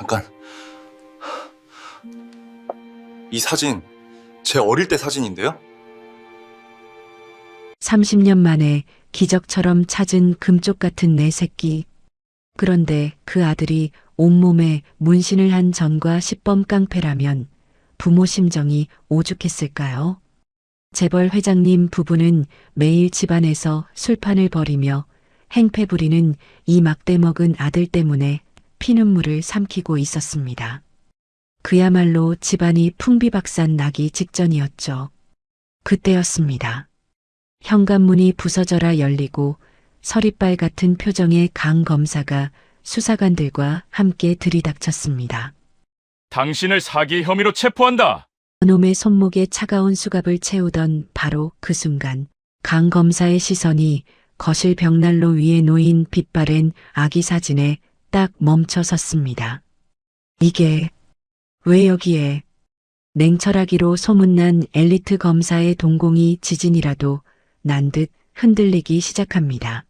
잠깐. 이 사진, 제 어릴 때 사진인데요? 30년 만에 기적처럼 찾은 금쪽 같은 내 새끼. 그런데 그 아들이 온몸에 문신을 한 전과 시범 깡패라면 부모 심정이 오죽했을까요? 재벌 회장님 부부는 매일 집안에서 술판을 벌이며 행패 부리는 이 막대 먹은 아들 때문에 피눈물을 삼키고 있었습니다. 그야말로 집안이 풍비박산 나기 직전이었죠. 그때였습니다. 현관문이 부서져라 열리고 서리빨 같은 표정의 강 검사가 수사관들과 함께 들이닥쳤습니다. 당신을 사기 혐의로 체포한다. 놈의 손목에 차가운 수갑을 채우던 바로 그 순간 강 검사의 시선이 거실 벽난로 위에 놓인 빛바랜 아기 사진에 딱 멈춰 섰습니다. 이게 왜 여기에? 냉철하기로 소문난 엘리트 검사의 동공이 지진이라도 난 듯 흔들리기 시작합니다.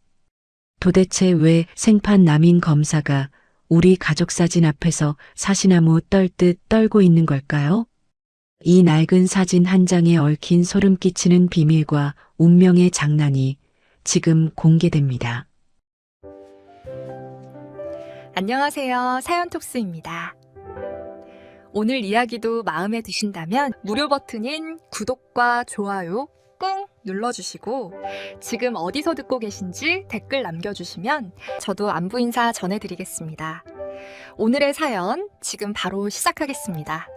도대체 왜 생판 남인 검사가 우리 가족 사진 앞에서 사시나무 떨듯 떨고 있는 걸까요? 이 낡은 사진 한 장에 얽힌 소름 끼치는 비밀과 운명의 장난이 지금 공개됩니다. 안녕하세요. 사연톡스입니다. 오늘 이야기도 마음에 드신다면 무료 버튼인 구독과 좋아요 꾹 눌러주시고 지금 어디서 듣고 계신지 댓글 남겨주시면 저도 안부 인사 전해드리겠습니다. 오늘의 사연 지금 바로 시작하겠습니다.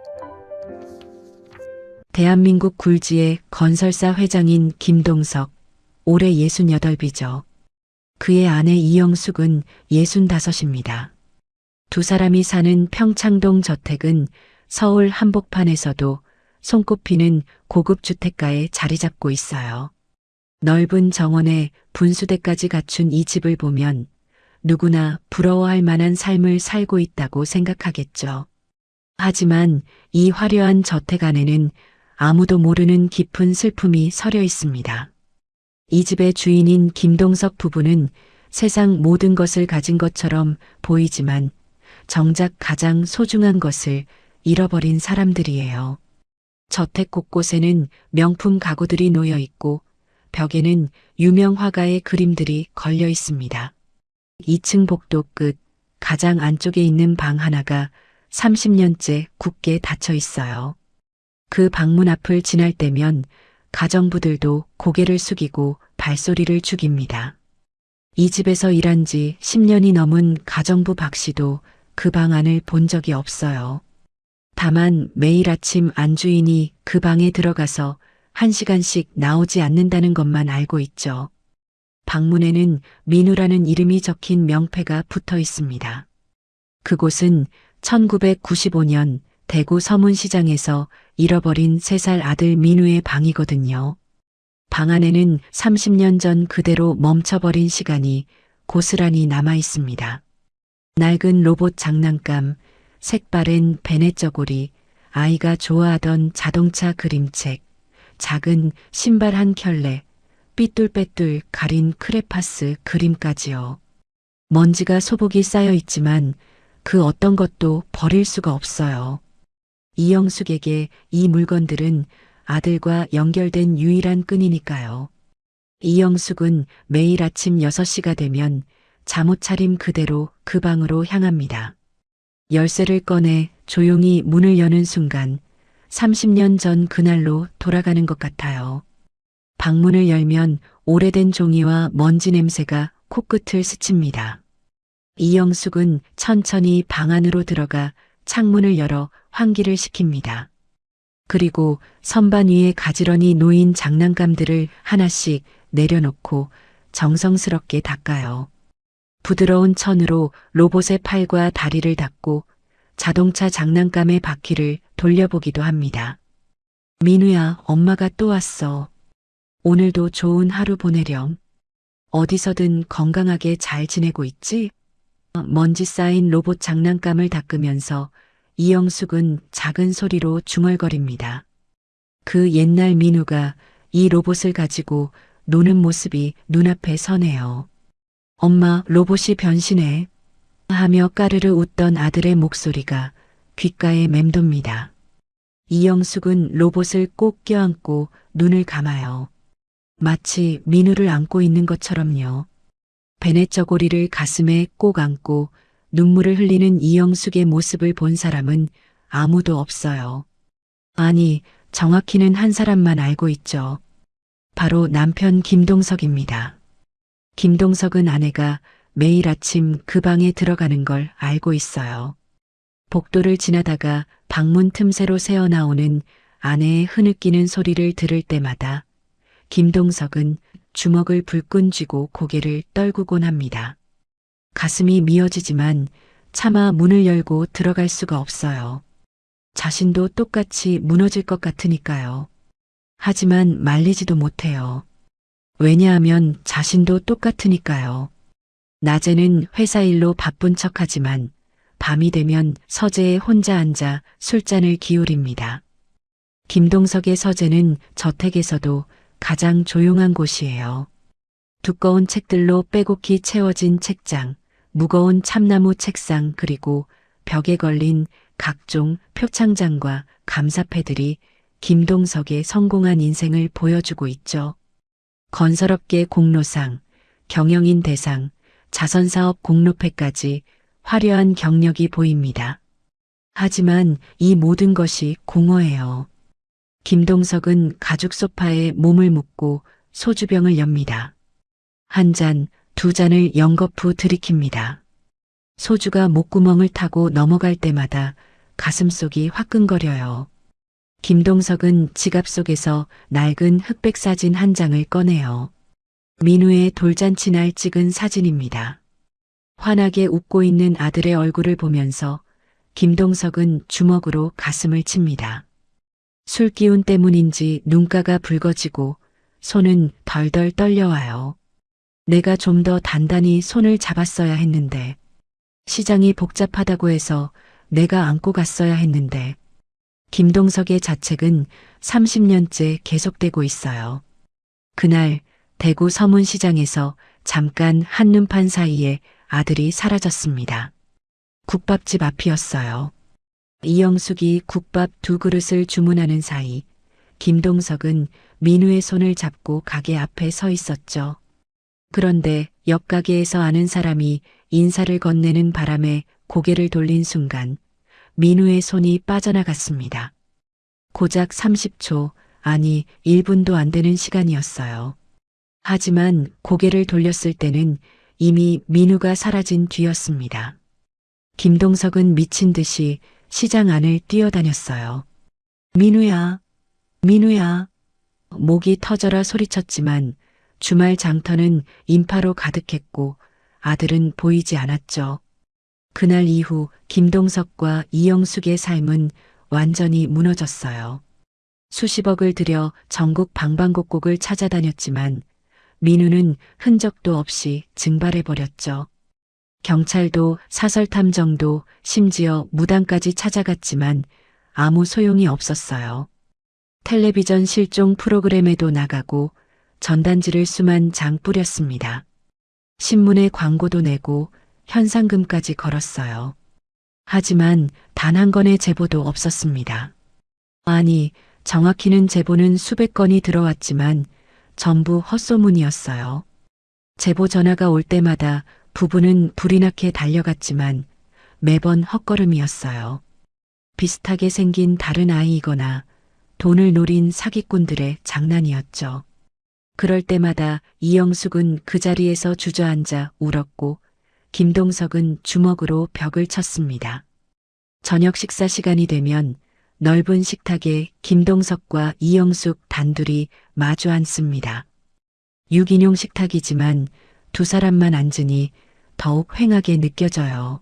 대한민국 굴지의 건설사 회장인 김동석, 올해 68이죠. 그의 아내 이영숙은 65입니다. 두 사람이 사는 평창동 저택은 서울 한복판에서도 손꼽히는 고급 주택가에 자리 잡고 있어요. 넓은 정원에 분수대까지 갖춘 이 집을 보면 누구나 부러워할 만한 삶을 살고 있다고 생각하겠죠. 하지만 이 화려한 저택 안에는 아무도 모르는 깊은 슬픔이 서려 있습니다. 이 집의 주인인 김동석 부부는 세상 모든 것을 가진 것처럼 보이지만 정작 가장 소중한 것을 잃어버린 사람들이에요. 저택 곳곳에는 명품 가구들이 놓여 있고 벽에는 유명 화가의 그림들이 걸려 있습니다. 2층 복도 끝 가장 안쪽에 있는 방 하나가 30년째 굳게 닫혀 있어요. 그 방문 앞을 지날 때면 가정부들도 고개를 숙이고 발소리를 죽입니다. 이 집에서 일한 지 10년이 넘은 가정부 박 씨도 그 방 안을 본 적이 없어요. 다만 매일 아침 안주인이 그 방에 들어가서 1시간씩 나오지 않는다는 것만 알고 있죠. 방문에는 민우라는 이름이 적힌 명패가 붙어 있습니다. 그곳은 1995년 대구 서문시장에서 잃어버린 3살 아들 민우의 방이거든요. 방 안에는 30년 전 그대로 멈춰버린 시간이 고스란히 남아 있습니다. 낡은 로봇 장난감, 색바랜 베넷 저고리, 아이가 좋아하던 자동차 그림책, 작은 신발 한 켤레, 삐뚤빼뚤 가린 크레파스 그림까지요. 먼지가 소복이 쌓여 있지만 그 어떤 것도 버릴 수가 없어요. 이영숙에게 이 물건들은 아들과 연결된 유일한 끈이니까요. 이영숙은 매일 아침 6시가 되면 잠옷 차림 그대로 그 방으로 향합니다. 열쇠를 꺼내 조용히 문을 여는 순간 30년 전 그날로 돌아가는 것 같아요. 방문을 열면 오래된 종이와 먼지 냄새가 코끝을 스칩니다. 이영숙은 천천히 방 안으로 들어가 창문을 열어 환기를 시킵니다. 그리고 선반 위에 가지런히 놓인 장난감들을 하나씩 내려놓고 정성스럽게 닦아요. 부드러운 천으로 로봇의 팔과 다리를 닦고 자동차 장난감의 바퀴를 돌려보기도 합니다. 민우야, 엄마가 또 왔어. 오늘도 좋은 하루 보내렴. 어디서든 건강하게 잘 지내고 있지? 먼지 쌓인 로봇 장난감을 닦으면서 이영숙은 작은 소리로 중얼거립니다. 그 옛날 민우가 이 로봇을 가지고 노는 모습이 눈앞에 서네요. 엄마, 로봇이 변신해. 하며 까르르 웃던 아들의 목소리가 귓가에 맴돕니다. 이영숙은 로봇을 꼭 껴안고 눈을 감아요. 마치 민우를 안고 있는 것처럼요. 베넷 저고리를 가슴에 꼭 안고 눈물을 흘리는 이영숙의 모습을 본 사람은 아무도 없어요. 아니, 정확히는 한 사람만 알고 있죠. 바로 남편 김동석입니다. 김동석은 아내가 매일 아침 그 방에 들어가는 걸 알고 있어요. 복도를 지나다가 방문 틈새로 새어나오는 아내의 흐느끼는 소리를 들을 때마다 김동석은 주먹을 불끈 쥐고 고개를 떨구곤 합니다. 가슴이 미어지지만 차마 문을 열고 들어갈 수가 없어요. 자신도 똑같이 무너질 것 같으니까요. 하지만 말리지도 못해요. 왜냐하면 자신도 똑같으니까요. 낮에는 회사 일로 바쁜 척하지만 밤이 되면 서재에 혼자 앉아 술잔을 기울입니다. 김동석의 서재는 저택에서도 가장 조용한 곳이에요. 두꺼운 책들로 빼곡히 채워진 책장, 무거운 참나무 책상 그리고 벽에 걸린 각종 표창장과 감사패들이 김동석의 성공한 인생을 보여주고 있죠. 건설업계 공로상, 경영인 대상, 자선사업 공로패까지 화려한 경력이 보입니다. 하지만 이 모든 것이 공허해요. 김동석은 가죽 소파에 몸을 묻고 소주병을 엽니다. 한 잔, 두 잔을 연거푸 들이킵니다. 소주가 목구멍을 타고 넘어갈 때마다 가슴속이 화끈거려요. 김동석은 지갑 속에서 낡은 흑백 사진 한 장을 꺼내요. 민우의 돌잔치 날 찍은 사진입니다. 환하게 웃고 있는 아들의 얼굴을 보면서 김동석은 주먹으로 가슴을 칩니다. 술 기운 때문인지 눈가가 붉어지고 손은 덜덜 떨려와요. 내가 좀 더 단단히 손을 잡았어야 했는데, 시장이 복잡하다고 해서 내가 안고 갔어야 했는데, 김동석의 자책은 30년째 계속되고 있어요. 그날 대구 서문시장에서 잠깐 한눈판 사이에 아들이 사라졌습니다. 국밥집 앞이었어요. 이영숙이 국밥 2그릇을 주문하는 사이 김동석은 민우의 손을 잡고 가게 앞에 서 있었죠. 그런데 옆 가게에서 아는 사람이 인사를 건네는 바람에 고개를 돌린 순간 민우의 손이 빠져나갔습니다. 고작 30초, 아니 1분도 안 되는 시간이었어요. 하지만 고개를 돌렸을 때는 이미 민우가 사라진 뒤였습니다. 김동석은 미친 듯이 시장 안을 뛰어다녔어요. 민우야, 민우야. 목이 터져라 소리쳤지만 주말 장터는 인파로 가득했고 아들은 보이지 않았죠. 그날 이후 김동석과 이영숙의 삶은 완전히 무너졌어요. 수십억을 들여 전국 방방곡곡을 찾아다녔지만 민우는 흔적도 없이 증발해버렸죠. 경찰도 사설탐정도 심지어 무당까지 찾아갔지만 아무 소용이 없었어요. 텔레비전 실종 프로그램에도 나가고 전단지를 수만 장 뿌렸습니다. 신문에 광고도 내고 현상금까지 걸었어요. 하지만 단 한 건의 제보도 없었습니다. 아니, 정확히는 제보는 수백 건이 들어왔지만 전부 헛소문이었어요. 제보 전화가 올 때마다 부부는 불이 나게 달려갔지만 매번 헛걸음이었어요. 비슷하게 생긴 다른 아이이거나 돈을 노린 사기꾼들의 장난이었죠. 그럴 때마다 이영숙은 그 자리에서 주저앉아 울었고 김동석은 주먹으로 벽을 쳤습니다. 저녁 식사 시간이 되면 넓은 식탁에 김동석과 이영숙 단둘이 마주 앉습니다. 6인용 식탁이지만 두 사람만 앉으니 더욱 휑하게 느껴져요.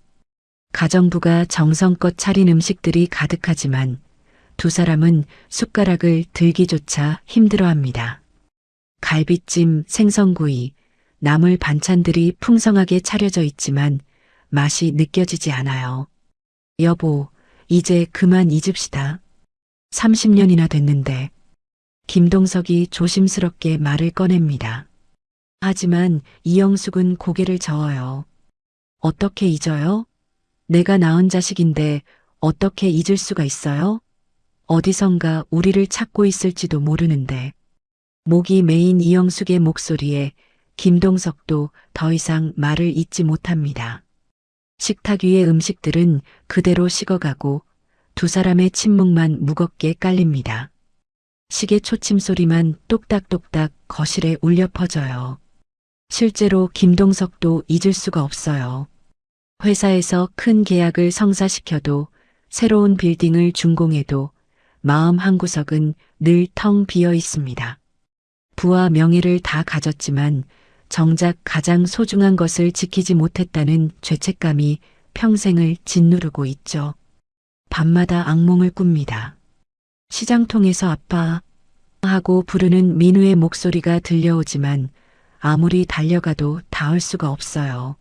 가정부가 정성껏 차린 음식들이 가득하지만 두 사람은 숟가락을 들기조차 힘들어합니다. 갈비찜, 생선구이, 나물 반찬들이 풍성하게 차려져 있지만 맛이 느껴지지 않아요. 여보, 이제 그만 잊읍시다. 30년이나 됐는데. 김동석이 조심스럽게 말을 꺼냅니다. 하지만 이영숙은 고개를 저어요. 어떻게 잊어요? 내가 낳은 자식인데 어떻게 잊을 수가 있어요? 어디선가 우리를 찾고 있을지도 모르는데. 목이 메인 이영숙의 목소리에 김동석도 더 이상 말을 잇지 못합니다. 식탁 위의 음식들은 그대로 식어가고 두 사람의 침묵만 무겁게 깔립니다. 시계 초침 소리만 똑딱똑딱 거실에 울려 퍼져요. 실제로 김동석도 잊을 수가 없어요. 회사에서 큰 계약을 성사시켜도 새로운 빌딩을 준공해도 마음 한구석은 늘 텅 비어 있습니다. 부와 명예를 다 가졌지만 정작 가장 소중한 것을 지키지 못했다는 죄책감이 평생을 짓누르고 있죠. 밤마다 악몽을 꿉니다. 시장통에서 아빠 하고 부르는 민우의 목소리가 들려오지만 아무리 달려가도 닿을 수가 없어요.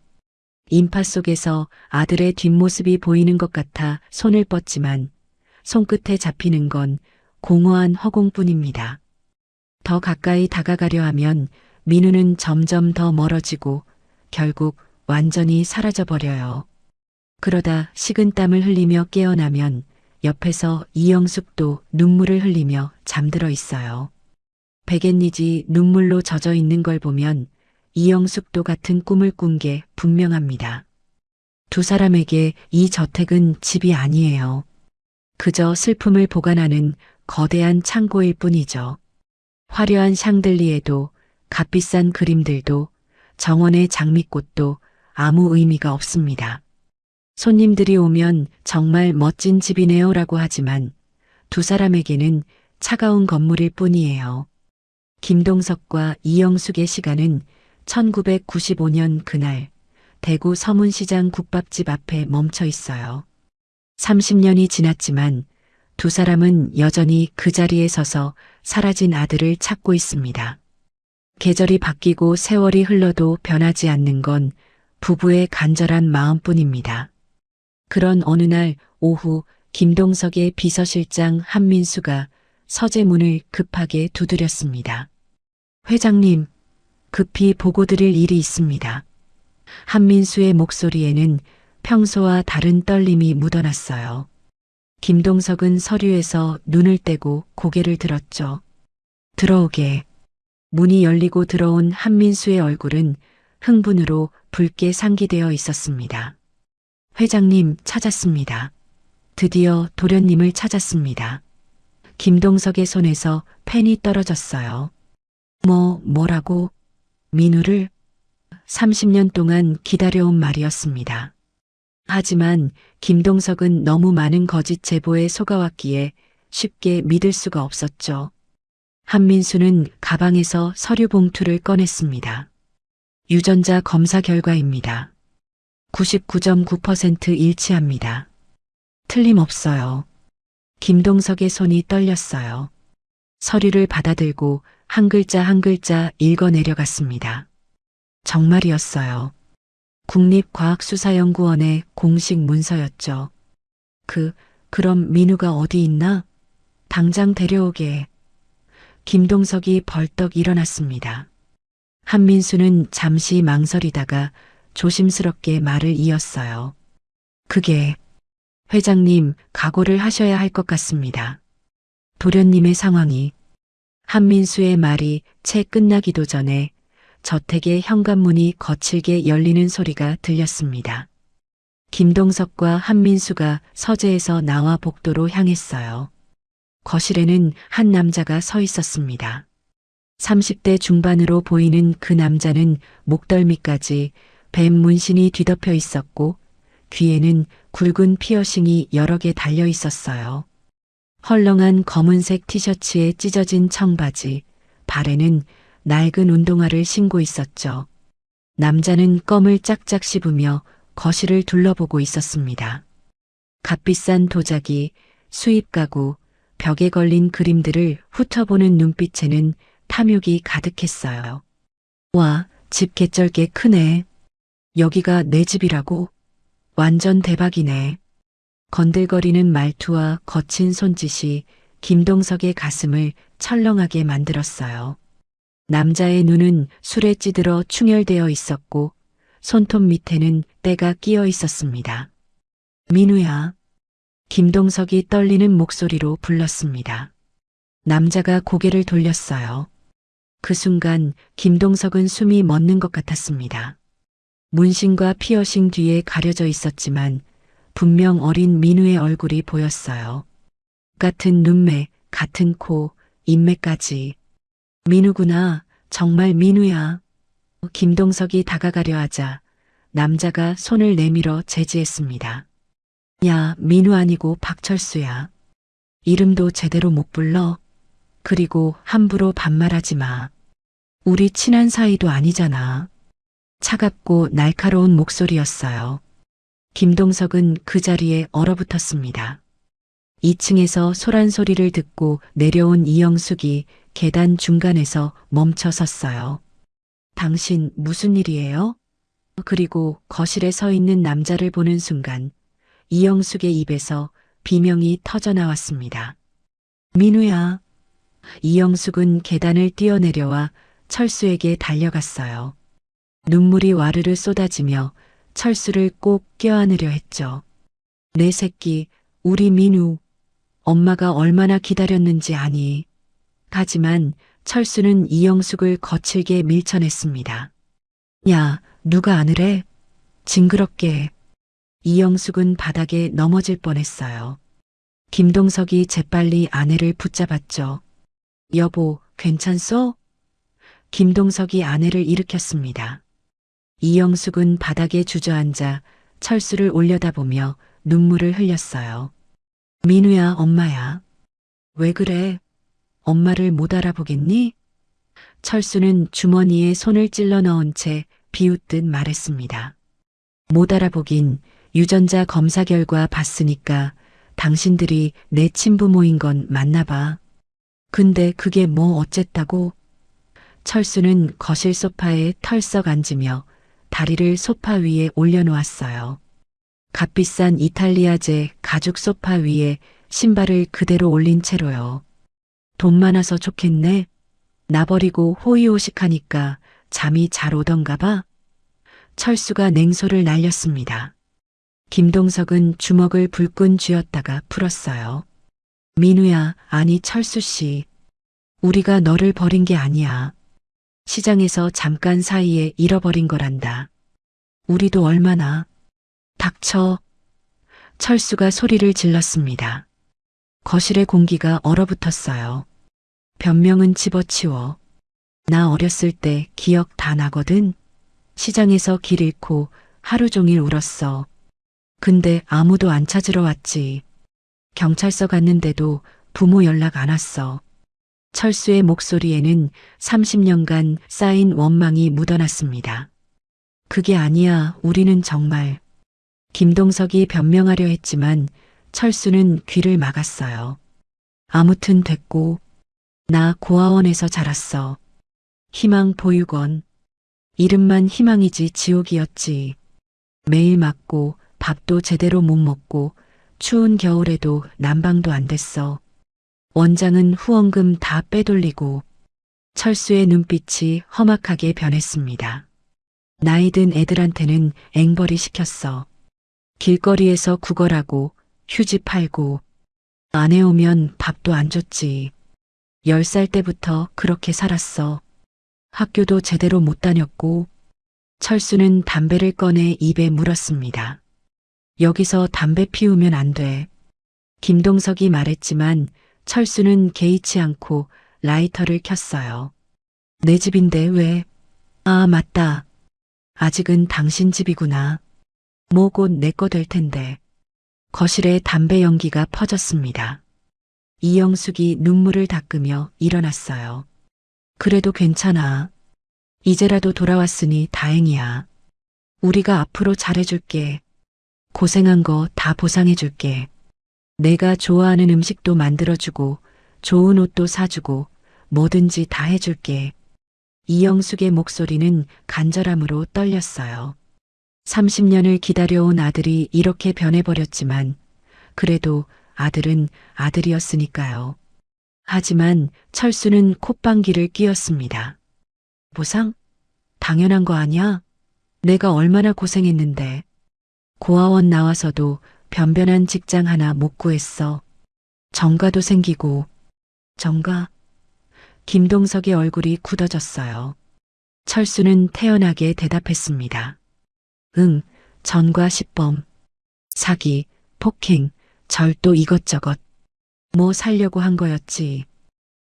인파 속에서 아들의 뒷모습이 보이는 것 같아 손을 뻗지만 손끝에 잡히는 건 공허한 허공뿐입니다. 더 가까이 다가가려 하면 민우는 점점 더 멀어지고 결국 완전히 사라져버려요. 그러다 식은땀을 흘리며 깨어나면 옆에서 이영숙도 눈물을 흘리며 잠들어 있어요. 백앤리지 눈물로 젖어 있는 걸 보면 이영숙도 같은 꿈을 꾼 게 분명합니다. 두 사람에게 이 저택은 집이 아니에요. 그저 슬픔을 보관하는 거대한 창고일 뿐이죠. 화려한 샹들리에도 값비싼 그림들도 정원의 장미꽃도 아무 의미가 없습니다. 손님들이 오면 정말 멋진 집이네요라고 하지만 두 사람에게는 차가운 건물일 뿐이에요. 김동석과 이영숙의 시간은 1995년 그날 대구 서문시장 국밥집 앞에 멈춰 있어요. 30년이 지났지만 두 사람은 여전히 그 자리에 서서 사라진 아들을 찾고 있습니다. 계절이 바뀌고 세월이 흘러도 변하지 않는 건 부부의 간절한 마음뿐입니다. 그런 어느 날 오후 김동석의 비서실장 한민수가 서재문을 급하게 두드렸습니다. 회장님, 급히 보고드릴 일이 있습니다. 한민수의 목소리에는 평소와 다른 떨림이 묻어났어요. 김동석은 서류에서 눈을 떼고 고개를 들었죠. 들어오게. 문이 열리고 들어온 한민수의 얼굴은 흥분으로 붉게 상기되어 있었습니다. 회장님 찾았습니다. 드디어 도련님을 찾았습니다. 김동석의 손에서 펜이 떨어졌어요. 뭐라고? 민우를? 30년 동안 기다려온 말이었습니다. 하지만 김동석은 너무 많은 거짓 제보에 속아왔기에 쉽게 믿을 수가 없었죠. 한민수는 가방에서 서류 봉투를 꺼냈습니다. 유전자 검사 결과입니다. 99.9% 일치합니다. 틀림없어요. 김동석의 손이 떨렸어요. 서류를 받아들고 한 글자 한 글자 읽어내려갔습니다. 정말이었어요. 국립과학수사연구원의 공식 문서였죠. 그럼 민우가 어디 있나? 당장 데려오게. 김동석이 벌떡 일어났습니다. 한민수는 잠시 망설이다가 조심스럽게 말을 이었어요. 그게 회장님 각오를 하셔야 할 것 같습니다. 도련님의 상황이. 한민수의 말이 채 끝나기도 전에 저택의 현관문이 거칠게 열리는 소리가 들렸습니다. 김동석과 한민수가 서재에서 나와 복도로 향했어요. 거실에는 한 남자가 서 있었습니다. 30대 중반으로 보이는 그 남자는 목덜미까지 뱀 문신이 뒤덮여 있었고 귀에는 굵은 피어싱이 여러 개 달려 있었어요. 헐렁한 검은색 티셔츠에 찢어진 청바지, 발에는 낡은 운동화를 신고 있었죠. 남자는 껌을 짝짝 씹으며 거실을 둘러보고 있었습니다. 값비싼 도자기, 수입 가구, 벽에 걸린 그림들을 훑어보는 눈빛에는 탐욕이 가득했어요. 와, 집 개쩔게 크네. 여기가 내 집이라고? 완전 대박이네. 건들거리는 말투와 거친 손짓이 김동석의 가슴을 철렁하게 만들었어요. 남자의 눈은 술에 찌들어 충혈되어 있었고 손톱 밑에는 때가 끼어 있었습니다. 민우야. 김동석이 떨리는 목소리로 불렀습니다. 남자가 고개를 돌렸어요. 그 순간 김동석은 숨이 멎는 것 같았습니다. 문신과 피어싱 뒤에 가려져 있었지만 분명 어린 민우의 얼굴이 보였어요. 같은 눈매, 같은 코, 인매까지. 민우구나. 정말 민우야. 김동석이 다가가려 하자 남자가 손을 내밀어 제지했습니다. 야, 민우 아니고 박철수야. 이름도 제대로 못 불러. 그리고 함부로 반말하지 마. 우리 친한 사이도 아니잖아. 차갑고 날카로운 목소리였어요. 김동석은 그 자리에 얼어붙었습니다. 2층에서 소란 소리를 듣고 내려온 이영숙이 계단 중간에서 멈춰 섰어요. 당신 무슨 일이에요? 그리고 거실에 서 있는 남자를 보는 순간 이영숙의 입에서 비명이 터져 나왔습니다. 민우야. 이영숙은 계단을 뛰어내려와 철수에게 달려갔어요. 눈물이 와르르 쏟아지며 철수를 꼭 껴안으려 했죠. 내 새끼, 우리 민우. 엄마가 얼마나 기다렸는지 아니. 하지만 철수는 이영숙을 거칠게 밀쳐냈습니다. 야, 누가 안으래? 징그럽게. 이영숙은 바닥에 넘어질 뻔했어요. 김동석이 재빨리 아내를 붙잡았죠. 여보, 괜찮소? 김동석이 아내를 일으켰습니다. 이영숙은 바닥에 주저앉아 철수를 올려다보며 눈물을 흘렸어요. 민우야, 엄마야. 왜 그래? 엄마를 못 알아보겠니? 철수는 주머니에 손을 찔러 넣은 채 비웃듯 말했습니다. 못 알아보긴 유전자 검사 결과 봤으니까 당신들이 내 친부모인 건 맞나 봐. 근데 그게 뭐 어쨌다고? 철수는 거실 소파에 털썩 앉으며 다리를 소파 위에 올려놓았어요. 값비싼 이탈리아제 가죽 소파 위에 신발을 그대로 올린 채로요. 돈 많아서 좋겠네. 나 버리고 호의호식하니까 잠이 잘 오던가 봐. 철수가 냉소를 날렸습니다. 김동석은 주먹을 불끈 쥐었다가 풀었어요. 민우야, 아니 철수 씨. 우리가 너를 버린 게 아니야. 시장에서 잠깐 사이에 잃어버린 거란다. 우리도 얼마나. 닥쳐. 철수가 소리를 질렀습니다. 거실의 공기가 얼어붙었어요. 변명은 집어치워. 나 어렸을 때 기억 다 나거든. 시장에서 길 잃고 하루 종일 울었어. 근데 아무도 안 찾으러 왔지. 경찰서 갔는데도 부모 연락 안 왔어. 철수의 목소리에는 30년간 쌓인 원망이 묻어났습니다. 그게 아니야, 우리는 정말. 김동석이 변명하려 했지만 철수는 귀를 막았어요. 아무튼 됐고, 나 고아원에서 자랐어. 희망 보육원. 이름만 희망이지 지옥이었지. 매일 맞고 밥도 제대로 못 먹고 추운 겨울에도 난방도 안 됐어. 원장은 후원금 다 빼돌리고. 철수의 눈빛이 험악하게 변했습니다. 나이든 애들한테는 앵벌이 시켰어. 길거리에서 구걸하고 휴지 팔고 아내 오면 밥도 안 줬지. 10살 때부터 그렇게 살았어. 학교도 제대로 못 다녔고. 철수는 담배를 꺼내 입에 물었습니다. 여기서 담배 피우면 안 돼. 김동석이 말했지만 철수는 개의치 않고 라이터를 켰어요. 내 집인데 왜? 아, 맞다. 아직은 당신 집이구나. 뭐 곧 내 거 될 텐데. 거실에 담배 연기가 퍼졌습니다. 이영숙이 눈물을 닦으며 일어났어요. 그래도 괜찮아. 이제라도 돌아왔으니 다행이야. 우리가 앞으로 잘해줄게. 고생한 거 다 보상해줄게. 내가 좋아하는 음식도 만들어주고 좋은 옷도 사주고 뭐든지 다 해줄게. 이영숙의 목소리는 간절함으로 떨렸어요. 30년을 기다려온 아들이 이렇게 변해버렸지만 그래도 아들은 아들이었으니까요. 하지만 철수는 콧방귀를 뀌었습니다. 보상? 당연한 거 아냐? 내가 얼마나 고생했는데. 고아원 나와서도 변변한 직장 하나 못 구했어. 정가도 생기고. 정가? 김동석의 얼굴이 굳어졌어요. 철수는 태연하게 대답했습니다. 응, 전과 시범, 사기, 폭행, 절도 이것저것. 뭐 살려고 한 거였지.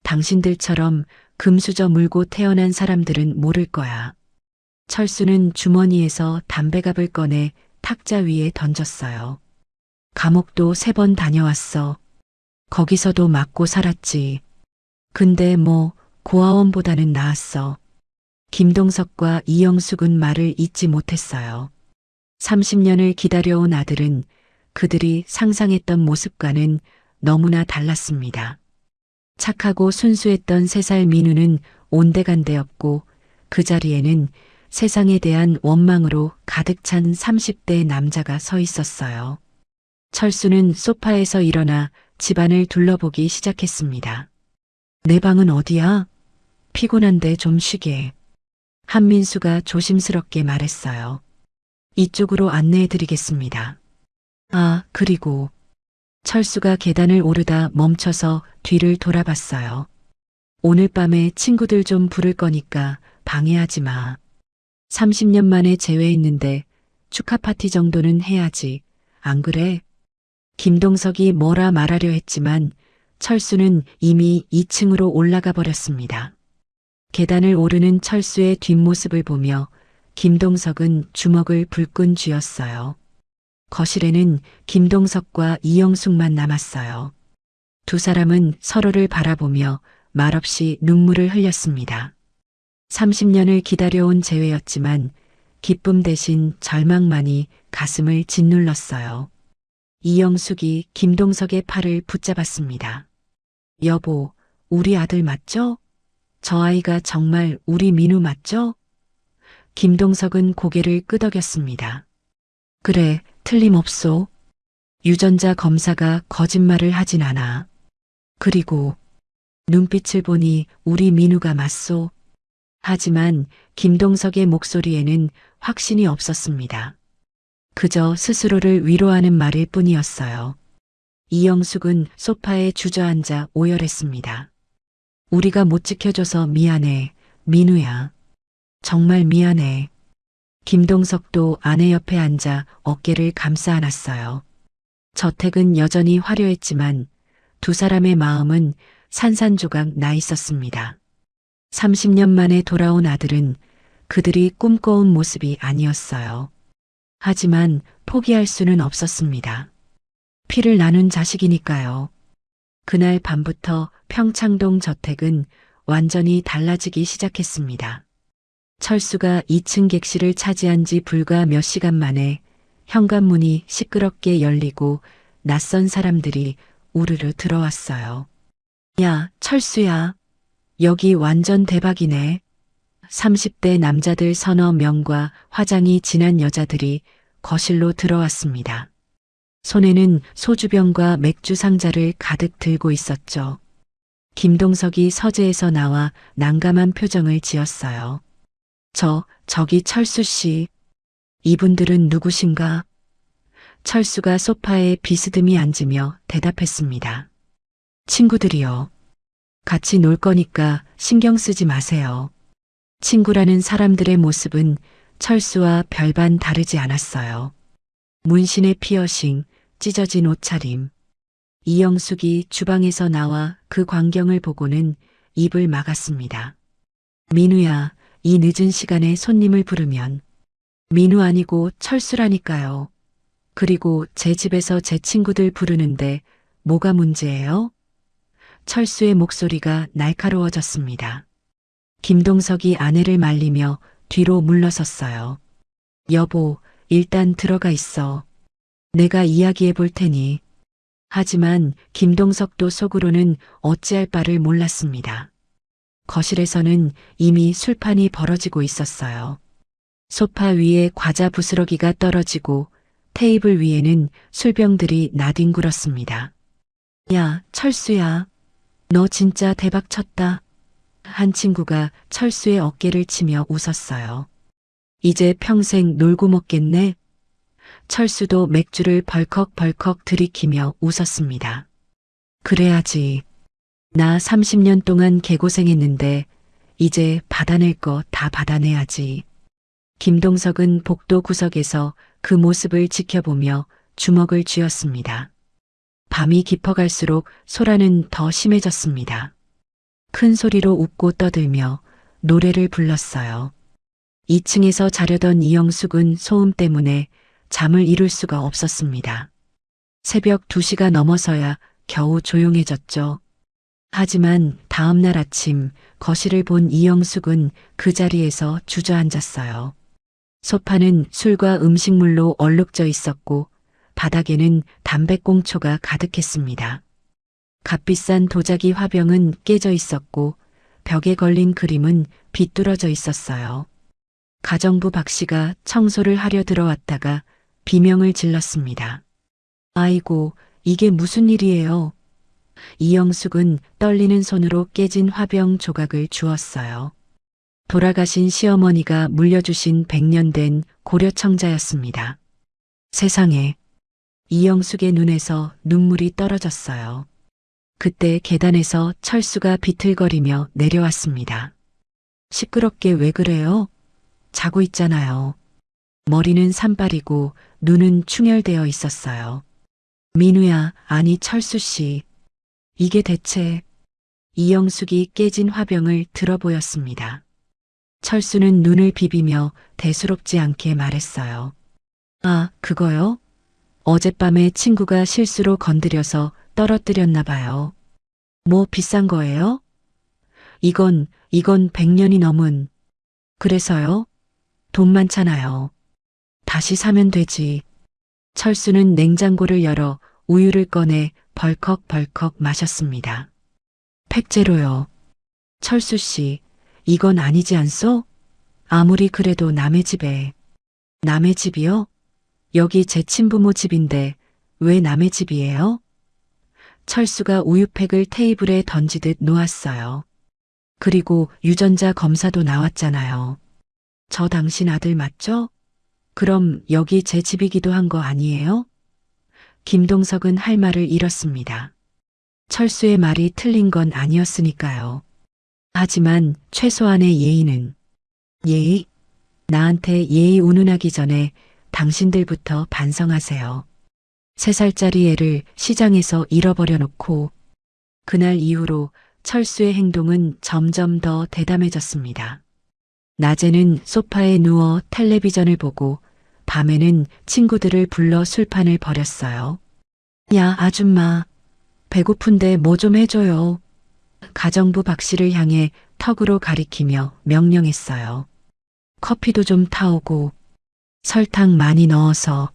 당신들처럼 금수저 물고 태어난 사람들은 모를 거야. 철수는 주머니에서 담배갑을 꺼내 탁자 위에 던졌어요. 감옥도 3번 다녀왔어. 거기서도 맞고 살았지. 근데 뭐 고아원보다는 나았어. 김동석과 이영숙은 말을 잇지 못했어요. 30년을 기다려온 아들은 그들이 상상했던 모습과는 너무나 달랐습니다. 착하고 순수했던 3살 민우는 온데간데없고 그 자리에는 세상에 대한 원망으로 가득 찬 30대 남자가 서 있었어요. 철수는 소파에서 일어나 집안을 둘러보기 시작했습니다. 내 방은 어디야? 피곤한데 좀 쉬게. 한민수가 조심스럽게 말했어요. 이쪽으로 안내해 드리겠습니다. 아, 그리고 철수가 계단을 오르다 멈춰서 뒤를 돌아봤어요. 오늘 밤에 친구들 좀 부를 거니까 방해하지 마. 30년 만에 재회했는데 축하 파티 정도는 해야지. 안 그래? 김동석이 뭐라 말하려 했지만 철수는 이미 2층으로 올라가 버렸습니다. 계단을 오르는 철수의 뒷모습을 보며 김동석은 주먹을 불끈 쥐었어요. 거실에는 김동석과 이영숙만 남았어요. 두 사람은 서로를 바라보며 말없이 눈물을 흘렸습니다. 30년을 기다려온 재회였지만 기쁨 대신 절망만이 가슴을 짓눌렀어요. 이영숙이 김동석의 팔을 붙잡았습니다. 여보, 우리 아들 맞죠? 저 아이가 정말 우리 민우 맞죠? 김동석은 고개를 끄덕였습니다. 그래, 틀림없소. 유전자 검사가 거짓말을 하진 않아. 그리고 눈빛을 보니 우리 민우가 맞소. 하지만 김동석의 목소리에는 확신이 없었습니다. 그저 스스로를 위로하는 말일 뿐이었어요. 이영숙은 소파에 주저앉아 오열했습니다. 우리가 못 지켜줘서 미안해, 민우야. 정말 미안해. 김동석도 아내 옆에 앉아 어깨를 감싸 안았어요. 저택은 여전히 화려했지만 두 사람의 마음은 산산조각 나 있었습니다. 30년 만에 돌아온 아들은 그들이 꿈꿔온 모습이 아니었어요. 하지만 포기할 수는 없었습니다. 피를 나눈 자식이니까요. 그날 밤부터 평창동 저택은 완전히 달라지기 시작했습니다. 철수가 2층 객실을 차지한 지 불과 몇 시간 만에 현관문이 시끄럽게 열리고 낯선 사람들이 우르르 들어왔어요. 야, 철수야. 여기 완전 대박이네. 30대 남자들 서너 명과 화장이 진한 여자들이 거실로 들어왔습니다. 손에는 소주병과 맥주 상자를 가득 들고 있었죠. 김동석이 서재에서 나와 난감한 표정을 지었어요. 저기 철수 씨. 이분들은 누구신가? 철수가 소파에 비스듬히 앉으며 대답했습니다. 친구들이요. 같이 놀 거니까 신경 쓰지 마세요. 친구라는 사람들의 모습은 철수와 별반 다르지 않았어요. 문신의 피어싱, 찢어진 옷차림. 이영숙이 주방에서 나와 그 광경을 보고는 입을 막았습니다. 민우야, 이 늦은 시간에 손님을 부르면. 민우 아니고 철수라니까요. 그리고 제 집에서 제 친구들 부르는데 뭐가 문제예요? 철수의 목소리가 날카로워졌습니다. 김동석이 아내를 말리며 뒤로 물러섰어요. 여보, 일단 들어가 있어. 내가 이야기해 볼 테니. 하지만 김동석도 속으로는 어찌할 바를 몰랐습니다. 거실에서는 이미 술판이 벌어지고 있었어요. 소파 위에 과자 부스러기가 떨어지고 테이블 위에는 술병들이 나뒹굴었습니다. 야, 철수야. 너 진짜 대박 쳤다. 한 친구가 철수의 어깨를 치며 웃었어요. 이제 평생 놀고 먹겠네. 철수도 맥주를 벌컥벌컥 들이키며 웃었습니다. 그래야지. 나 30년 동안 개고생했는데 이제 받아낼 거 다 받아내야지. 김동석은 복도 구석에서 그 모습을 지켜보며 주먹을 쥐었습니다. 밤이 깊어갈수록 소란은 더 심해졌습니다. 큰 소리로 웃고 떠들며 노래를 불렀어요. 2층에서 자려던 이영숙은 소음 때문에 잠을 이룰 수가 없었습니다. 새벽 2시가 넘어서야 겨우 조용해졌죠. 하지만 다음 날 아침 거실을 본 이영숙은 그 자리에서 주저앉았어요. 소파는 술과 음식물로 얼룩져 있었고 바닥에는 담배꽁초가 가득했습니다. 값비싼 도자기 화병은 깨져 있었고 벽에 걸린 그림은 비뚤어져 있었어요. 가정부 박 씨가 청소를 하려 들어왔다가 비명을 질렀습니다. 아이고, 이게 무슨 일이에요? 이영숙은 떨리는 손으로 깨진 화병 조각을 주었어요. 돌아가신 시어머니가 물려주신 100년 된 고려청자였습니다. 세상에, 이영숙의 눈에서 눈물이 떨어졌어요. 그때 계단에서 철수가 비틀거리며 내려왔습니다. 시끄럽게 왜 그래요? 자고 있잖아요. 머리는 산발이고 눈은 충혈되어 있었어요. 민우야, 아니 철수 씨. 이게 대체. 이영숙이 깨진 화병을 들어보였습니다. 철수는 눈을 비비며 대수롭지 않게 말했어요. 아, 그거요? 어젯밤에 친구가 실수로 건드려서 떨어뜨렸나 봐요. 뭐 비싼 거예요? 이건 100년이 넘은. 그래서요? 돈 많잖아요. 다시 사면 되지. 철수는 냉장고를 열어 우유를 꺼내 벌컥벌컥 마셨습니다. 팩제로요. 철수 씨, 이건 아니지 않소? 아무리 그래도 남의 집에. 남의 집이요? 여기 제 친부모 집인데 왜 남의 집이에요? 철수가 우유팩을 테이블에 던지듯 놓았어요. 그리고 유전자 검사도 나왔잖아요. 저 당신 아들 맞죠? 그럼 여기 제 집이기도 한 거 아니에요? 김동석은 할 말을 잃었습니다. 철수의 말이 틀린 건 아니었으니까요. 하지만 최소한의 예의는. 예의? 나한테 예의 운운하기 전에 당신들부터 반성하세요. 3살짜리 애를 시장에서 잃어버려 놓고. 그날 이후로 철수의 행동은 점점 더 대담해졌습니다. 낮에는 소파에 누워 텔레비전을 보고 밤에는 친구들을 불러 술판을 벌였어요. 야, 아줌마. 배고픈데 뭐 좀 해줘요. 가정부 박 씨를 향해 턱으로 가리키며 명령했어요. 커피도 좀 타오고 설탕 많이 넣어서.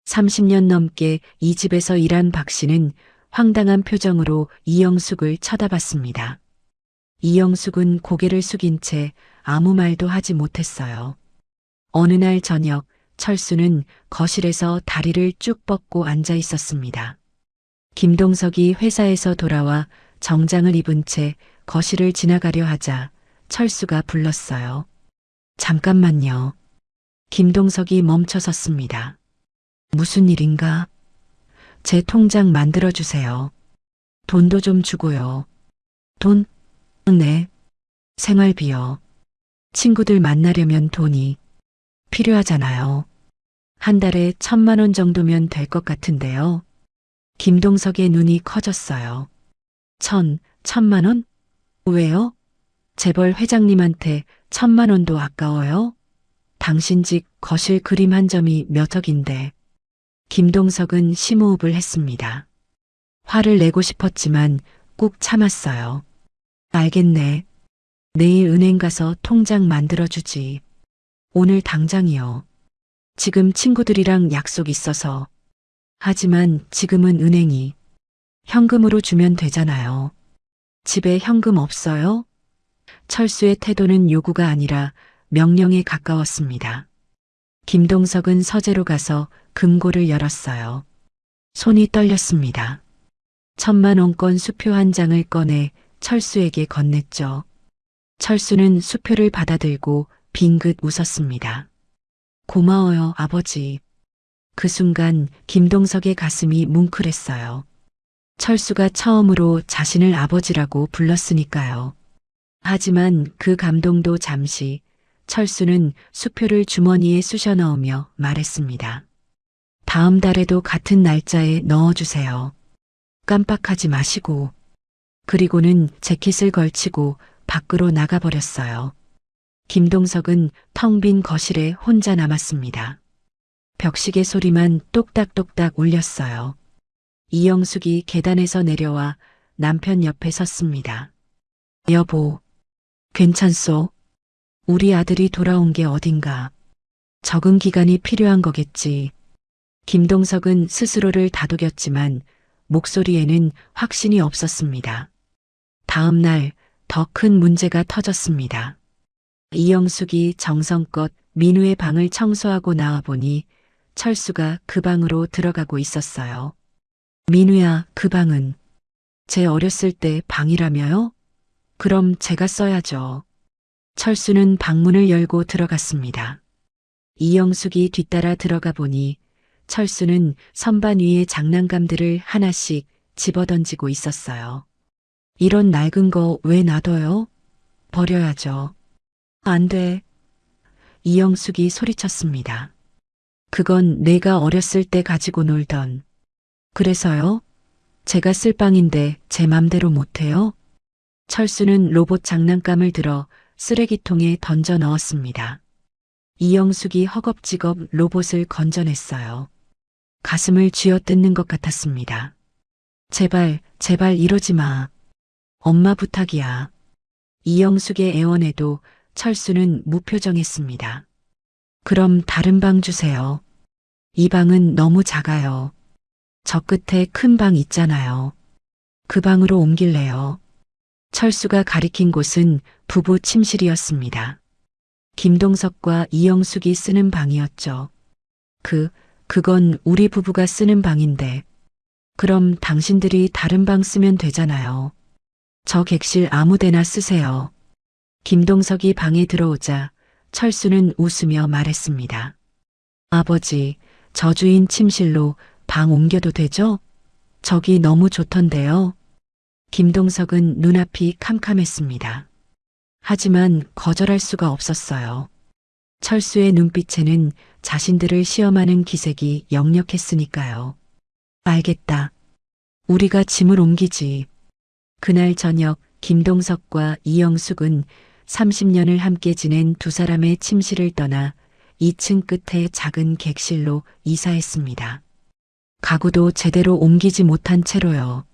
30년 넘게 이 집에서 일한 박 씨는 황당한 표정으로 이영숙을 쳐다봤습니다. 이영숙은 고개를 숙인 채 아무 말도 하지 못했어요. 어느 날 저녁 철수는 거실에서 다리를 쭉 뻗고 앉아 있었습니다. 김동석이 회사에서 돌아와 정장을 입은 채 거실을 지나가려 하자 철수가 불렀어요. 잠깐만요. 김동석이 멈춰섰습니다. 무슨 일인가? 제 통장 만들어주세요. 돈도 좀 주고요. 돈? 네. 생활비요. 친구들 만나려면 돈이 필요하잖아요. 한 달에 1,000만 원 정도면 될 것 같은데요. 김동석의 눈이 커졌어요. 1,000만 원? 왜요? 재벌 회장님한테 1,000만 원도 아까워요? 당신 집 거실 그림 한 점이 몇 억인데. 김동석은 심호흡을 했습니다. 화를 내고 싶었지만 꾹 참았어요. 알겠네. 내일 은행 가서 통장 만들어주지. 오늘 당장이요. 지금 친구들이랑 약속 있어서. 하지만 지금은 은행이. 현금으로 주면 되잖아요. 집에 현금 없어요? 철수의 태도는 요구가 아니라 명령에 가까웠습니다. 김동석은 서재로 가서 금고를 열었어요. 손이 떨렸습니다. 1,000만 원권 수표 한 장을 꺼내 철수에게 건넸죠. 철수는 수표를 받아들고 빙긋 웃었습니다. 고마워요, 아버지. 그 순간 김동석의 가슴이 뭉클했어요. 철수가 처음으로 자신을 아버지라고 불렀으니까요. 하지만 그 감동도 잠시, 철수는 수표를 주머니에 쑤셔 넣으며 말했습니다. 다음 달에도 같은 날짜에 넣어주세요. 깜빡하지 마시고. 그리고는 재킷을 걸치고 밖으로 나가버렸어요. 김동석은 텅 빈 거실에 혼자 남았습니다. 벽시계 소리만 똑딱똑딱 울렸어요. 이영숙이 계단에서 내려와 남편 옆에 섰습니다. 여보, 괜찮소? 우리 아들이 돌아온 게 어딘가. 적응 기간이 필요한 거겠지. 김동석은 스스로를 다독였지만 목소리에는 확신이 없었습니다. 다음 날 더 큰 문제가 터졌습니다. 이영숙이 정성껏 민우의 방을 청소하고 나와보니 철수가 그 방으로 들어가고 있었어요. 민우야, 그 방은 제 어렸을 때 방이라며요? 그럼 제가 써야죠. 철수는 방문을 열고 들어갔습니다. 이영숙이 뒤따라 들어가 보니 철수는 선반 위에 장난감들을 하나씩 집어던지고 있었어요. 이런 낡은 거 왜 놔둬요? 버려야죠. 안 돼. 이영숙이 소리쳤습니다. 그건 내가 어렸을 때 가지고 놀던. 그래서요? 제가 쓸 방인데 제 맘대로 못해요? 철수는 로봇 장난감을 들어 쓰레기통에 던져 넣었습니다. 이영숙이 허겁지겁 로봇을 건져냈어요. 가슴을 쥐어뜯는 것 같았습니다. 제발, 제발 이러지 마. 엄마 부탁이야. 이영숙의 애원에도 철수는 무표정했습니다. 그럼 다른 방 주세요. 이 방은 너무 작아요. 저 끝에 큰 방 있잖아요. 그 방으로 옮길래요. 철수가 가리킨 곳은 부부 침실이었습니다. 김동석과 이영숙이 쓰는 방이었죠. 그건 우리 부부가 쓰는 방인데. 그럼 당신들이 다른 방 쓰면 되잖아요. 저 객실 아무데나 쓰세요. 김동석이 방에 들어오자 철수는 웃으며 말했습니다. 아버지, 저 주인 침실로 방 옮겨도 되죠? 저기 너무 좋던데요. 김동석은 눈앞이 캄캄했습니다. 하지만 거절할 수가 없었어요. 철수의 눈빛에는 자신들을 시험하는 기색이 역력했으니까요. 알겠다. 우리가 짐을 옮기지. 그날 저녁 김동석과 이영숙은 30년을 함께 지낸 두 사람의 침실을 떠나 2층 끝의 작은 객실로 이사했습니다. 가구도 제대로 옮기지 못한 채로요.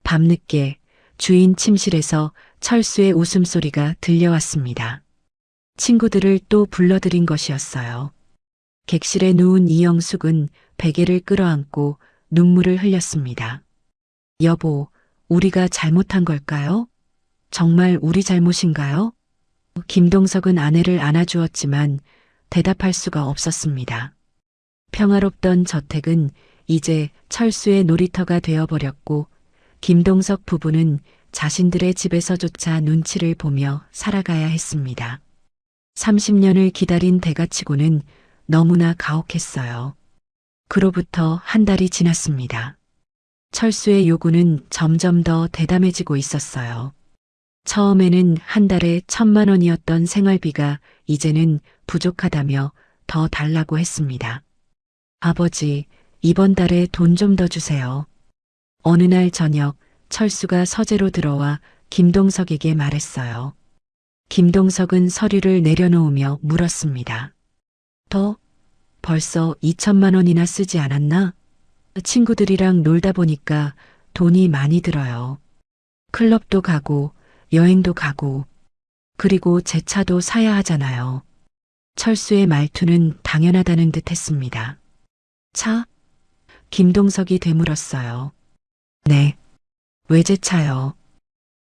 밤늦게 주인 침실에서 철수의 웃음소리가 들려왔습니다. 친구들을 또 불러들인 것이었어요. 객실에 누운 이영숙은 베개를 끌어안고 눈물을 흘렸습니다. 여보, 우리가 잘못한 걸까요? 정말 우리 잘못인가요? 김동석은 아내를 안아주었지만 대답할 수가 없었습니다. 평화롭던 저택은 이제 철수의 놀이터가 되어버렸고 김동석 부부는 자신들의 집에서조차 눈치를 보며 살아가야 했습니다. 30년을 기다린 대가치고는 너무나 가혹했어요. 그로부터 한 달이 지났습니다. 철수의 요구는 점점 더 대담해지고 있었어요. 처음에는 한 달에 1,000만 원이었던 생활비가 이제는 부족하다며 더 달라고 했습니다. 아버지, 이번 달에 돈 좀 더 주세요. 어느 날 저녁 철수가 서재로 들어와 김동석에게 말했어요. 김동석은 서류를 내려놓으며 물었습니다. 더? 벌써 2,000만 원이나 쓰지 않았나? 친구들이랑 놀다 보니까 돈이 많이 들어요. 클럽도 가고 여행도 가고 그리고 제 차도 사야 하잖아요. 철수의 말투는 당연하다는 듯 했습니다. 차? 김동석이 되물었어요. 네. 외제차요.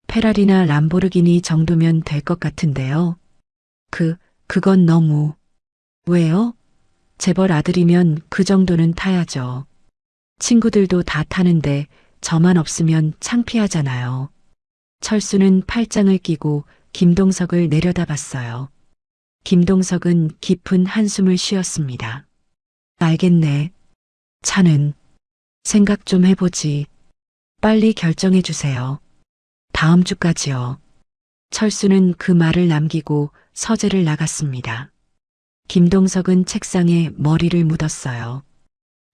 페라리나 람보르기니 정도면 될 것 같은데요. 그건 너무. 왜요? 재벌 아들이면 그 정도는 타야죠. 친구들도 다 타는데 저만 없으면 창피하잖아요. 철수는 팔짱을 끼고 김동석을 내려다봤어요. 김동석은 깊은 한숨을 쉬었습니다. 알겠네. 차는 생각 좀 해보지. 빨리 결정해 주세요. 다음 주까지요. 철수는 그 말을 남기고 서재를 나갔습니다. 김동석은 책상에 머리를 묻었어요.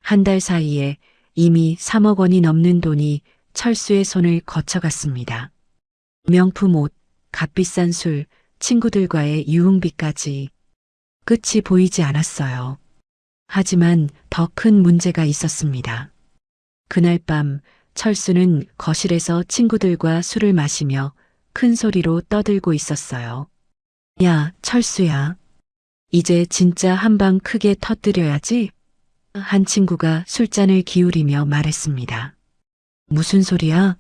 한 달 사이에 이미 3억 원이 넘는 돈이 철수의 손을 거쳐갔습니다. 명품 옷, 값비싼 술, 친구들과의 유흥비까지 끝이 보이지 않았어요. 하지만 더 큰 문제가 있었습니다. 그날 밤 철수는 거실에서 친구들과 술을 마시며 큰 소리로 떠들고 있었어요. 야, 철수야. 이제 진짜 한 방 크게 터뜨려야지. 한 친구가 술잔을 기울이며 말했습니다. 무슨 소리야?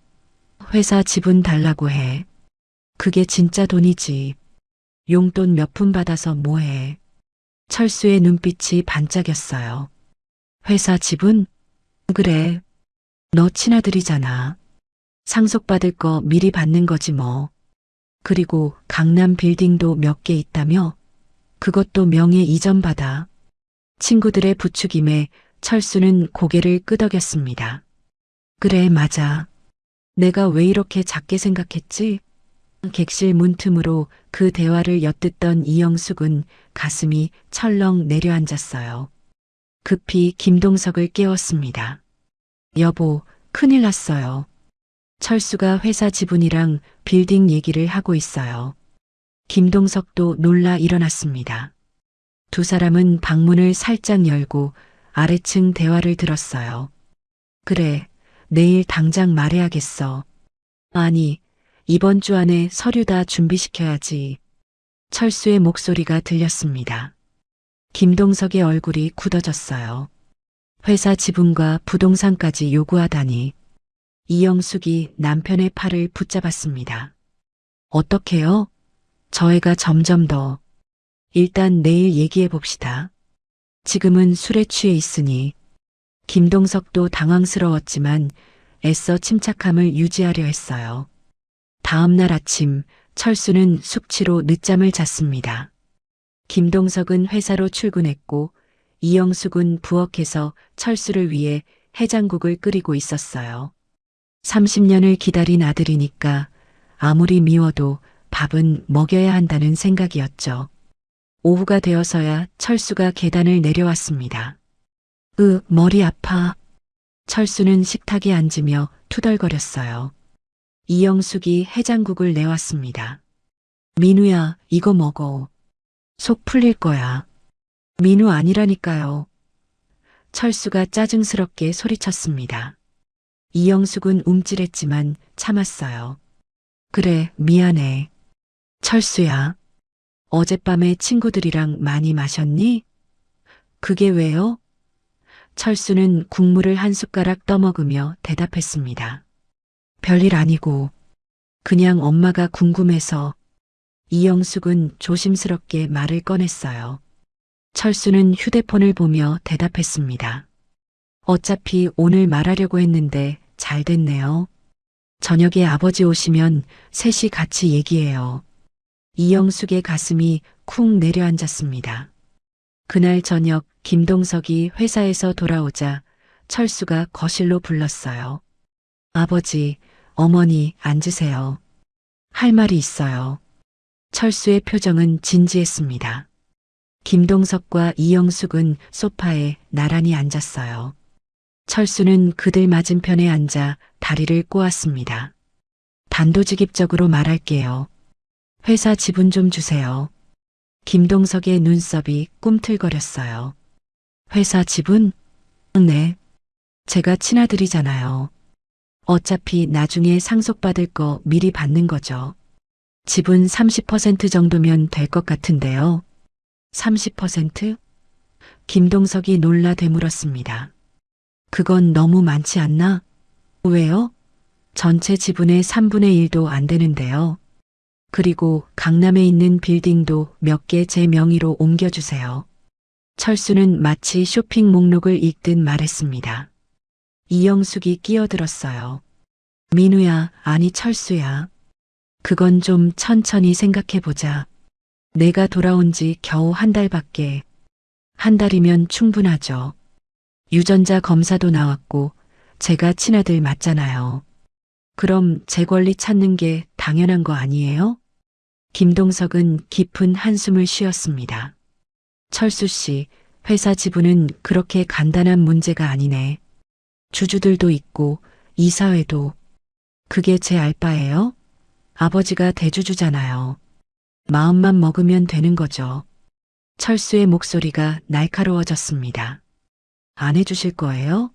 회사 지분 달라고 해. 그게 진짜 돈이지. 용돈 몇 푼 받아서 뭐해. 철수의 눈빛이 반짝였어요. 회사 지분? 그래. 너 친아들이잖아. 상속받을 거 미리 받는 거지 뭐. 그리고 강남 빌딩도 몇 개 있다며? 그것도 명예 이전받아. 친구들의 부추김에 철수는 고개를 끄덕였습니다. 그래, 맞아. 내가 왜 이렇게 작게 생각했지? 객실 문틈으로 그 대화를 엿듣던 이영숙은 가슴이 철렁 내려앉았어요. 급히 김동석을 깨웠습니다. 여보, 큰일 났어요. 철수가 회사 지분이랑 빌딩 얘기를 하고 있어요. 김동석도 놀라 일어났습니다. 두 사람은 방문을 살짝 열고 아래층 대화를 들었어요. 그래, 내일 당장 말해야겠어. 아니, 이번 주 안에 서류 다 준비시켜야지. 철수의 목소리가 들렸습니다. 김동석의 얼굴이 굳어졌어요. 회사 지분과 부동산까지 요구하다니. 이영숙이 남편의 팔을 붙잡았습니다. 어떡해요? 저 애가 점점 더. 일단 내일 얘기해 봅시다. 지금은 술에 취해 있으니. 김동석도 당황스러웠지만 애써 침착함을 유지하려 했어요. 다음 날 아침 철수는 숙취로 늦잠을 잤습니다. 김동석은 회사로 출근했고 이영숙은 부엌에서 철수를 위해 해장국을 끓이고 있었어요. 30년을 기다린 아들이니까 아무리 미워도 밥은 먹여야 한다는 생각이었죠. 오후가 되어서야 철수가 계단을 내려왔습니다. 머리 아파. 철수는 식탁에 앉으며 투덜거렸어요. 이영숙이 해장국을 내왔습니다. 민우야, 이거 먹어. 속 풀릴 거야. 민우 아니라니까요. 철수가 짜증스럽게 소리쳤습니다. 이영숙은 움찔했지만 참았어요. 그래, 미안해. 철수야, 어젯밤에 친구들이랑 많이 마셨니? 그게 왜요? 철수는 국물을 한 숟가락 떠먹으며 대답했습니다. 별일 아니고 그냥 엄마가 궁금해서. 이영숙은 조심스럽게 말을 꺼냈어요. 철수는 휴대폰을 보며 대답했습니다. 어차피 오늘 말하려고 했는데 잘 됐네요. 저녁에 아버지 오시면 셋이 같이 얘기해요. 이영숙의 가슴이 쿵 내려앉았습니다. 그날 저녁 김동석이 회사에서 돌아오자 철수가 거실로 불렀어요. 아버지, 어머니 앉으세요. 할 말이 있어요. 철수의 표정은 진지했습니다. 김동석과 이영숙은 소파에 나란히 앉았어요. 철수는 그들 맞은편에 앉아 다리를 꼬았습니다. 단도직입적으로 말할게요. 회사 지분 좀 주세요. 김동석의 눈썹이 꿈틀거렸어요. 회사 지분? 네. 제가 친아들이잖아요. 어차피 나중에 상속받을 거 미리 받는 거죠. 지분 30% 정도면 될 것 같은데요. 30%? 김동석이 놀라 되물었습니다. 그건 너무 많지 않나? 왜요? 전체 지분의 3분의 1도 안 되는데요. 그리고 강남에 있는 빌딩도 몇 개 제 명의로 옮겨주세요. 철수는 마치 쇼핑 목록을 읽듯 말했습니다. 이영숙이 끼어들었어요. 민우야, 아니 철수야. 그건 좀 천천히 생각해보자. 내가 돌아온 지 겨우 한 달밖에. 한 달이면 충분하죠. 유전자 검사도 나왔고 제가 친아들 맞잖아요. 그럼 제 권리 찾는 게 당연한 거 아니에요? 김동석은 깊은 한숨을 쉬었습니다. 철수 씨, 회사 지분은 그렇게 간단한 문제가 아니네. 주주들도 있고 이사회도. 그게 제 알바예요? 아버지가 대주주잖아요. 마음만 먹으면 되는 거죠. 철수의 목소리가 날카로워졌습니다. 안 해주실 거예요?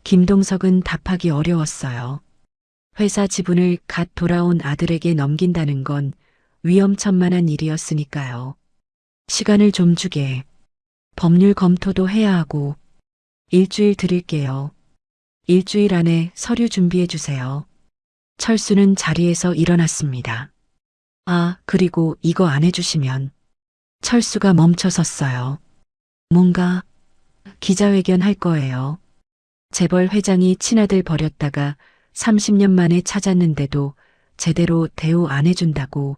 김동석은 답하기 어려웠어요. 회사 지분을 갓 돌아온 아들에게 넘긴다는 건 위험천만한 일이었으니까요. 시간을 좀 주게. 법률 검토도 해야 하고. 일주일 드릴게요. 일주일 안에 서류 준비해 주세요. 철수는 자리에서 일어났습니다. 아, 그리고 이거 안 해주시면. 철수가 멈춰섰어요. 뭔가 기자회견 할 거예요. 재벌 회장이 친아들 버렸다가 30년 만에 찾았는데도 제대로 대우 안 해준다고.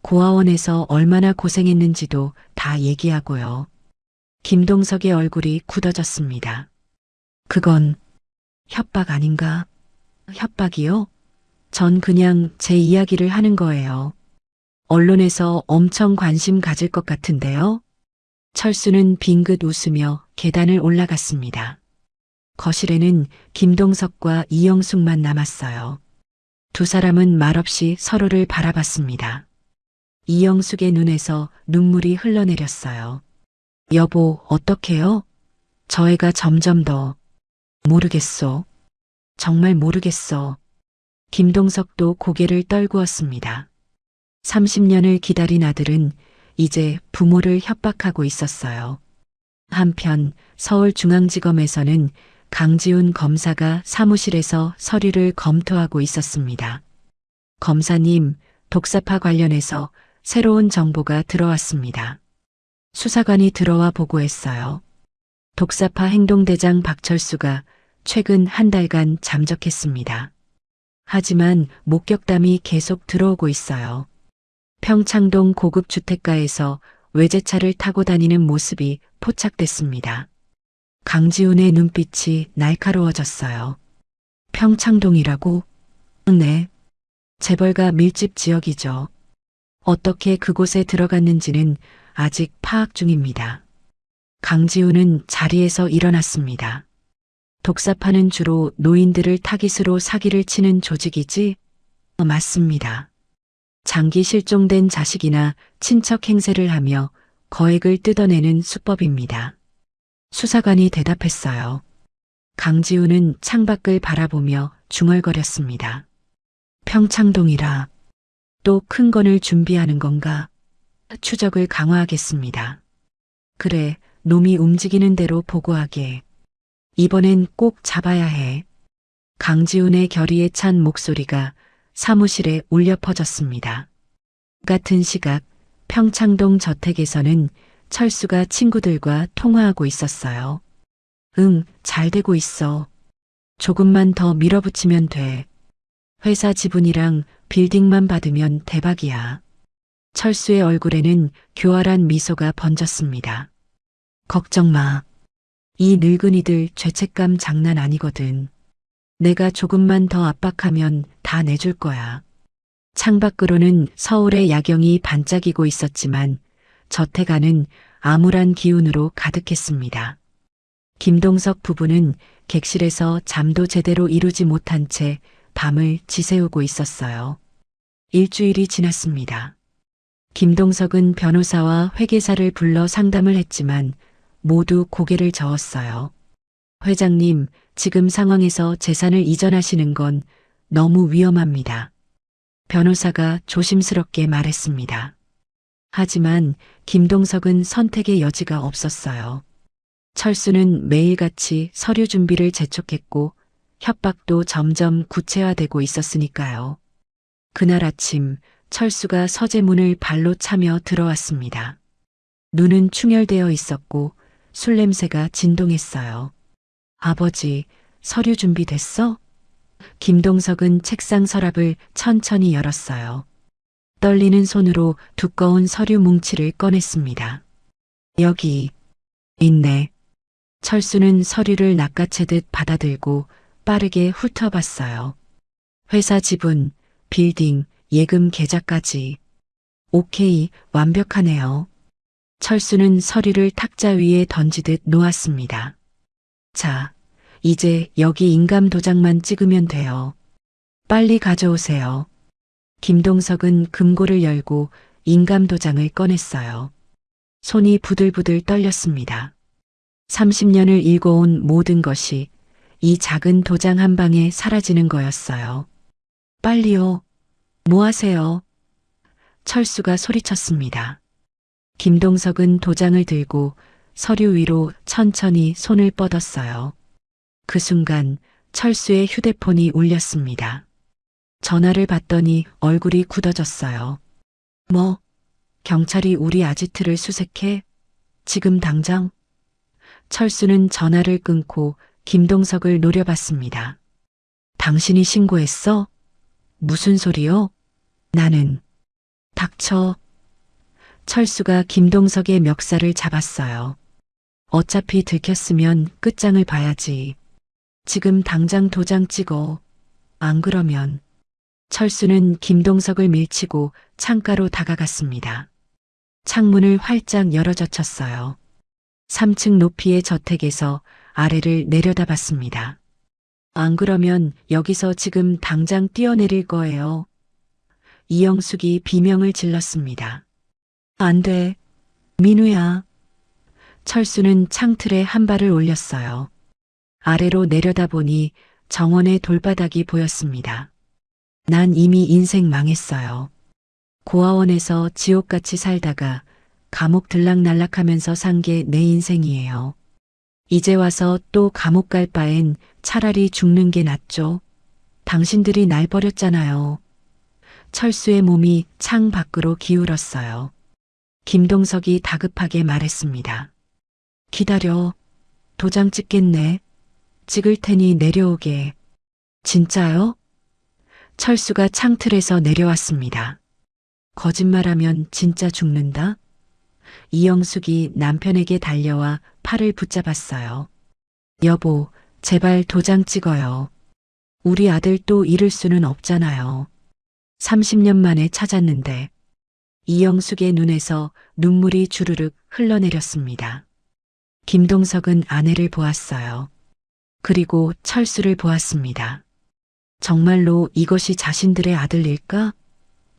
고아원에서 얼마나 고생했는지도 다 얘기하고요. 김동석의 얼굴이 굳어졌습니다. 그건 협박 아닌가? 협박이요? 전 그냥 제 이야기를 하는 거예요. 언론에서 엄청 관심 가질 것 같은데요. 철수는 빙긋 웃으며 계단을 올라갔습니다. 거실에는 김동석과 이영숙만 남았어요. 두 사람은 말없이 서로를 바라봤습니다. 이영숙의 눈에서 눈물이 흘러내렸어요. 여보, 어떡해요? 저 애가 점점 더. 모르겠어. 정말 모르겠어. 김동석도 고개를 떨구었습니다. 30년을 기다린 아들은 이제 부모를 협박하고 있었어요. 한편 서울중앙지검에서는 강지훈 검사가 사무실에서 서류를 검토하고 있었습니다. 검사님, 독사파 관련해서 새로운 정보가 들어왔습니다. 수사관이 들어와 보고했어요. 독사파 행동대장 박철수가 최근 한 달간 잠적했습니다. 하지만 목격담이 계속 들어오고 있어요. 평창동 고급 주택가에서 외제차를 타고 다니는 모습이 포착됐습니다. 강지훈의 눈빛이 날카로워졌어요. 평창동이라고? 네. 재벌가 밀집 지역이죠. 어떻게 그곳에 들어갔는지는 아직 파악 중입니다. 강지훈은 자리에서 일어났습니다. 독사파는 주로 노인들을 타깃으로 사기를 치는 조직이지? 맞습니다. 장기 실종된 자식이나 친척 행세를 하며 거액을 뜯어내는 수법입니다. 수사관이 대답했어요. 강지훈은 창밖을 바라보며 중얼거렸습니다. 평창동이라 또 큰 건을 준비하는 건가? 추적을 강화하겠습니다. 그래, 놈이 움직이는 대로 보고하게. 이번엔 꼭 잡아야 해. 강지훈의 결의에 찬 목소리가 사무실에 울려 퍼졌습니다. 같은 시각 평창동 저택에서는 철수가 친구들과 통화하고 있었어요. 응, 잘 되고 있어. 조금만 더 밀어붙이면 돼. 회사 지분이랑 빌딩만 받으면 대박이야. 철수의 얼굴에는 교활한 미소가 번졌습니다. 걱정 마. 이 늙은이들 죄책감 장난 아니거든. 내가 조금만 더 압박하면 다 내줄 거야. 창밖으로는 서울의 야경이 반짝이고 있었지만 저택 안은 암울한 기운으로 가득했습니다. 김동석 부부는 객실에서 잠도 제대로 이루지 못한 채 밤을 지새우고 있었어요. 일주일이 지났습니다. 김동석은 변호사와 회계사를 불러 상담을 했지만 모두 고개를 저었어요. 회장님, 지금 상황에서 재산을 이전하시는 건 너무 위험합니다. 변호사가 조심스럽게 말했습니다. 하지만 김동석은 선택의 여지가 없었어요. 철수는 매일같이 서류 준비를 재촉했고 협박도 점점 구체화되고 있었으니까요. 그날 아침 철수가 서재문을 발로 차며 들어왔습니다. 눈은 충혈되어 있었고 술 냄새가 진동했어요. 아버지, 서류 준비됐어? 김동석은 책상 서랍을 천천히 열었어요. 떨리는 손으로 두꺼운 서류 뭉치를 꺼냈습니다. 여기 있네. 철수는 서류를 낚아채듯 받아들고 빠르게 훑어봤어요. 회사 지분, 빌딩, 예금 계좌까지. 오케이, 완벽하네요. 철수는 서류를 탁자 위에 던지듯 놓았습니다. 자, 이제 여기 인감 도장만 찍으면 돼요. 빨리 가져오세요. 김동석은 금고를 열고 인감 도장을 꺼냈어요. 손이 부들부들 떨렸습니다. 30년을 읽어온 모든 것이 이 작은 도장 한 방에 사라지는 거였어요. 빨리요. 뭐 하세요? 철수가 소리쳤습니다. 김동석은 도장을 들고 서류 위로 천천히 손을 뻗었어요. 그 순간 철수의 휴대폰이 울렸습니다. 전화를 받더니 얼굴이 굳어졌어요. 뭐? 경찰이 우리 아지트를 수색해? 지금 당장? 철수는 전화를 끊고 김동석을 노려봤습니다. 당신이 신고했어? 무슨 소리요? 나는. 닥쳐. 철수가 김동석의 멱살을 잡았어요. 어차피 들켰으면 끝장을 봐야지. 지금 당장 도장 찍어. 안 그러면. 철수는 김동석을 밀치고 창가로 다가갔습니다. 창문을 활짝 열어젖혔어요. 3층 높이의 저택에서 아래를 내려다봤습니다. 안 그러면 여기서 지금 당장 뛰어내릴 거예요. 이영숙이 비명을 질렀습니다. 안 돼. 민우야. 철수는 창틀에 한 발을 올렸어요. 아래로 내려다보니 정원의 돌바닥이 보였습니다. 난 이미 인생 망했어요. 고아원에서 지옥같이 살다가 감옥 들락날락하면서 산 게 내 인생이에요. 이제 와서 또 감옥 갈 바엔 차라리 죽는 게 낫죠. 당신들이 날 버렸잖아요. 철수의 몸이 창 밖으로 기울었어요. 김동석이 다급하게 말했습니다. 기다려. 도장 찍겠네. 찍을 테니 내려오게. 진짜요? 철수가 창틀에서 내려왔습니다. 거짓말하면 진짜 죽는다? 이영숙이 남편에게 달려와 팔을 붙잡았어요. 여보, 제발 도장 찍어요. 우리 아들 또 잃을 수는 없잖아요. 30년 만에 찾았는데. 이영숙의 눈에서 눈물이 주르륵 흘러내렸습니다. 김동석은 아내를 보았어요. 그리고 철수를 보았습니다. 정말로 이것이 자신들의 아들일까?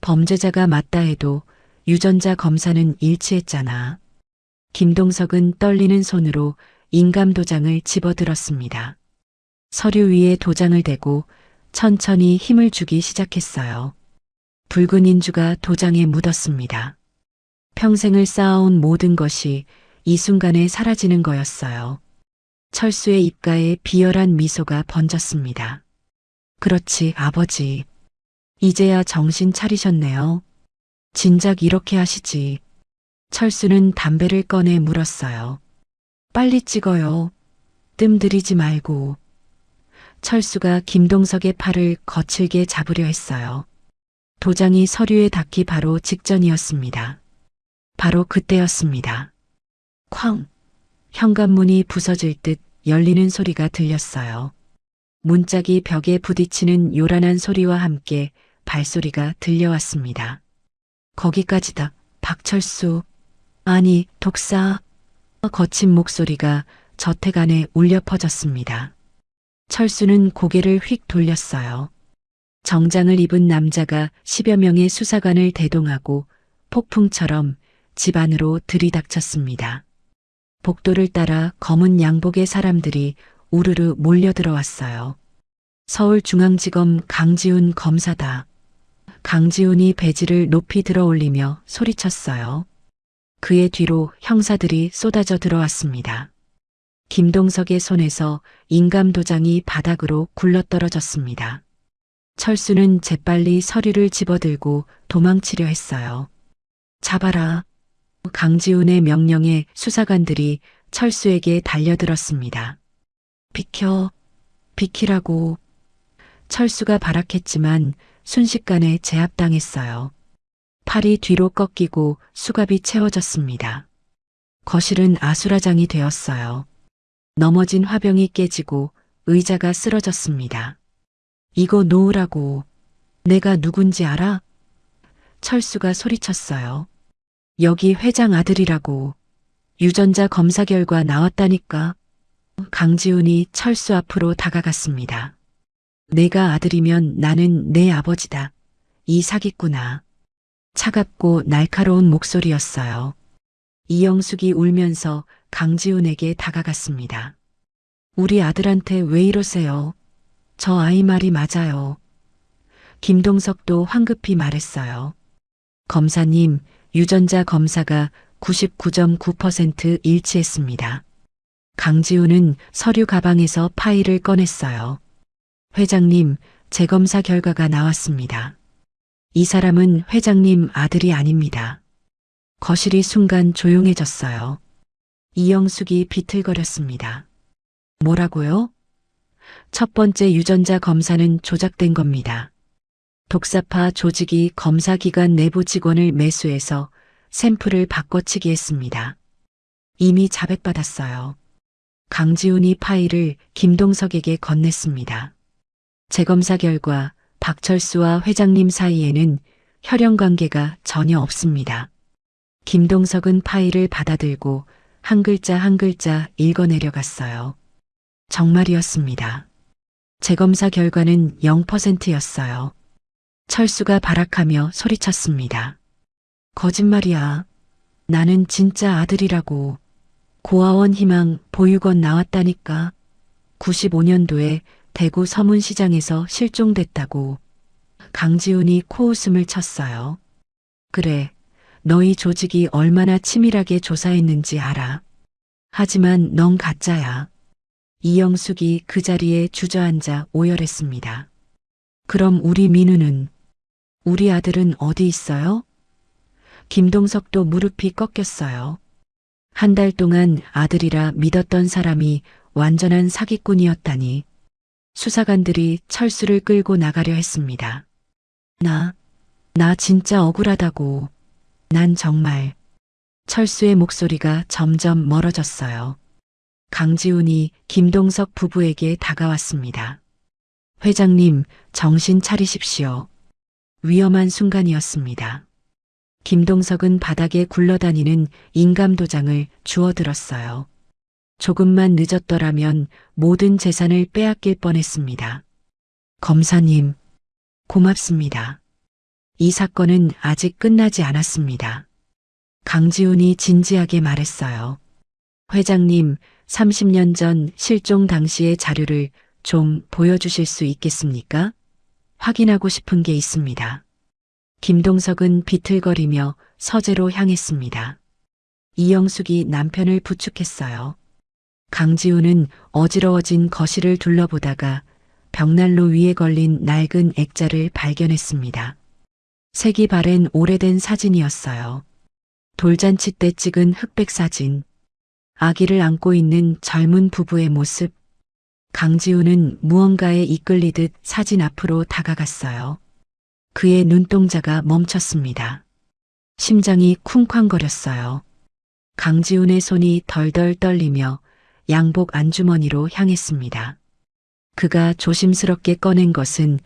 범죄자가 맞다 해도 유전자 검사는 일치했잖아. 김동석은 떨리는 손으로 인감 도장을 집어들었습니다. 서류 위에 도장을 대고 천천히 힘을 주기 시작했어요. 붉은 인주가 도장에 묻었습니다. 평생을 쌓아온 모든 것이 이 순간에 사라지는 거였어요. 철수의 입가에 비열한 미소가 번졌습니다. 그렇지, 아버지. 이제야 정신 차리셨네요. 진작 이렇게 하시지. 철수는 담배를 꺼내 물었어요. 빨리 찍어요. 뜸 들이지 말고. 철수가 김동석의 팔을 거칠게 잡으려 했어요. 도장이 서류에 닿기 바로 직전이었습니다. 바로 그때였습니다. 쾅! 현관문이 부서질 듯 열리는 소리가 들렸어요. 문짝이 벽에 부딪히는 요란한 소리와 함께 발소리가 들려왔습니다. 거기까지다, 박철수. 아니, 독사. 거친 목소리가 저택 안에 울려 퍼졌습니다. 철수는 고개를 휙 돌렸어요. 정장을 입은 남자가 10여 명의 수사관을 대동하고 폭풍처럼 집 안으로 들이닥쳤습니다. 복도를 따라 검은 양복의 사람들이 우르르 몰려들어왔어요. 서울중앙지검 강지훈 검사다. 강지훈이 배지를 높이 들어올리며 소리쳤어요. 그의 뒤로 형사들이 쏟아져 들어왔습니다. 김동석의 손에서 인감 도장이 바닥으로 굴러떨어졌습니다. 철수는 재빨리 서류를 집어들고 도망치려 했어요. 잡아라. 강지훈의 명령에 수사관들이 철수에게 달려들었습니다. 비켜, 비키라고. 철수가 발악했지만 순식간에 제압당했어요. 팔이 뒤로 꺾이고 수갑이 채워졌습니다. 거실은 아수라장이 되었어요. 넘어진 화병이 깨지고 의자가 쓰러졌습니다. 이거 놓으라고. 내가 누군지 알아? 철수가 소리쳤어요. 여기 회장 아들이라고. 유전자 검사 결과 나왔다니까. 강지훈이 철수 앞으로 다가갔습니다. 내가 아들이면 나는 내 아버지다. 이 사기꾼아. 차갑고 날카로운 목소리였어요. 이영숙이 울면서 강지훈에게 다가갔습니다. 우리 아들한테 왜 이러세요? 저 아이 말이 맞아요. 김동석도 황급히 말했어요. 검사님, 유전자 검사가 99.9% 일치했습니다. 강지훈은 서류 가방에서 파일을 꺼냈어요. 회장님, 재검사 결과가 나왔습니다. 이 사람은 회장님 아들이 아닙니다. 거실이 순간 조용해졌어요. 이영숙이 비틀거렸습니다. 뭐라고요? 첫 번째 유전자 검사는 조작된 겁니다. 독사파 조직이 검사기관 내부 직원을 매수해서 샘플을 바꿔치기 했습니다. 이미 자백받았어요. 강지훈이 파일을 김동석에게 건넸습니다. 재검사 결과 박철수와 회장님 사이에는 혈연 관계가 전혀 없습니다. 김동석은 파일을 받아들고 한 글자 한 글자 읽어내려갔어요. 정말이었습니다. 재검사 결과는 0%였어요. 철수가 발악하며 소리쳤습니다. 거짓말이야. 나는 진짜 아들이라고. 고아원 희망 보육원 나왔다니까. 95년도에 대구 서문시장에서 실종됐다고. 강지훈이 코웃음을 쳤어요. 그래, 너희 조직이 얼마나 치밀하게 조사했는지 알아. 하지만 넌 가짜야. 이영숙이 그 자리에 주저앉아 오열했습니다. 그럼 우리 민우는? 우리 아들은 어디 있어요? 김동석도 무릎이 꺾였어요. 한 달 동안 아들이라 믿었던 사람이 완전한 사기꾼이었다니. 수사관들이 철수를 끌고 나가려 했습니다. 나 진짜 억울하다고. 난 정말. 철수의 목소리가 점점 멀어졌어요. 강지훈이 김동석 부부에게 다가왔습니다. 회장님, 정신 차리십시오. 위험한 순간이었습니다. 김동석은 바닥에 굴러다니는 인감도장을 주워들었어요. 조금만 늦었더라면 모든 재산을 빼앗길 뻔했습니다. 검사님, 고맙습니다. 이 사건은 아직 끝나지 않았습니다. 강지훈이 진지하게 말했어요. 회장님, 30년 전 실종 당시의 자료를 좀 보여주실 수 있겠습니까? 확인하고 싶은 게 있습니다. 김동석은 비틀거리며 서재로 향했습니다. 이영숙이 남편을 부축했어요. 강지훈은 어지러워진 거실을 둘러보다가 벽난로 위에 걸린 낡은 액자를 발견했습니다. 색이 바랜 오래된 사진이었어요. 돌잔치 때 찍은 흑백 사진. 아기를 안고 있는 젊은 부부의 모습. 강지훈은 무언가에 이끌리듯 사진 앞으로 다가갔어요. 그의 눈동자가 멈췄습니다. 심장이 쿵쾅거렸어요. 강지훈의 손이 덜덜 떨리며 양복 안주머니로 향했습니다. 그가 조심스럽게 꺼낸 것은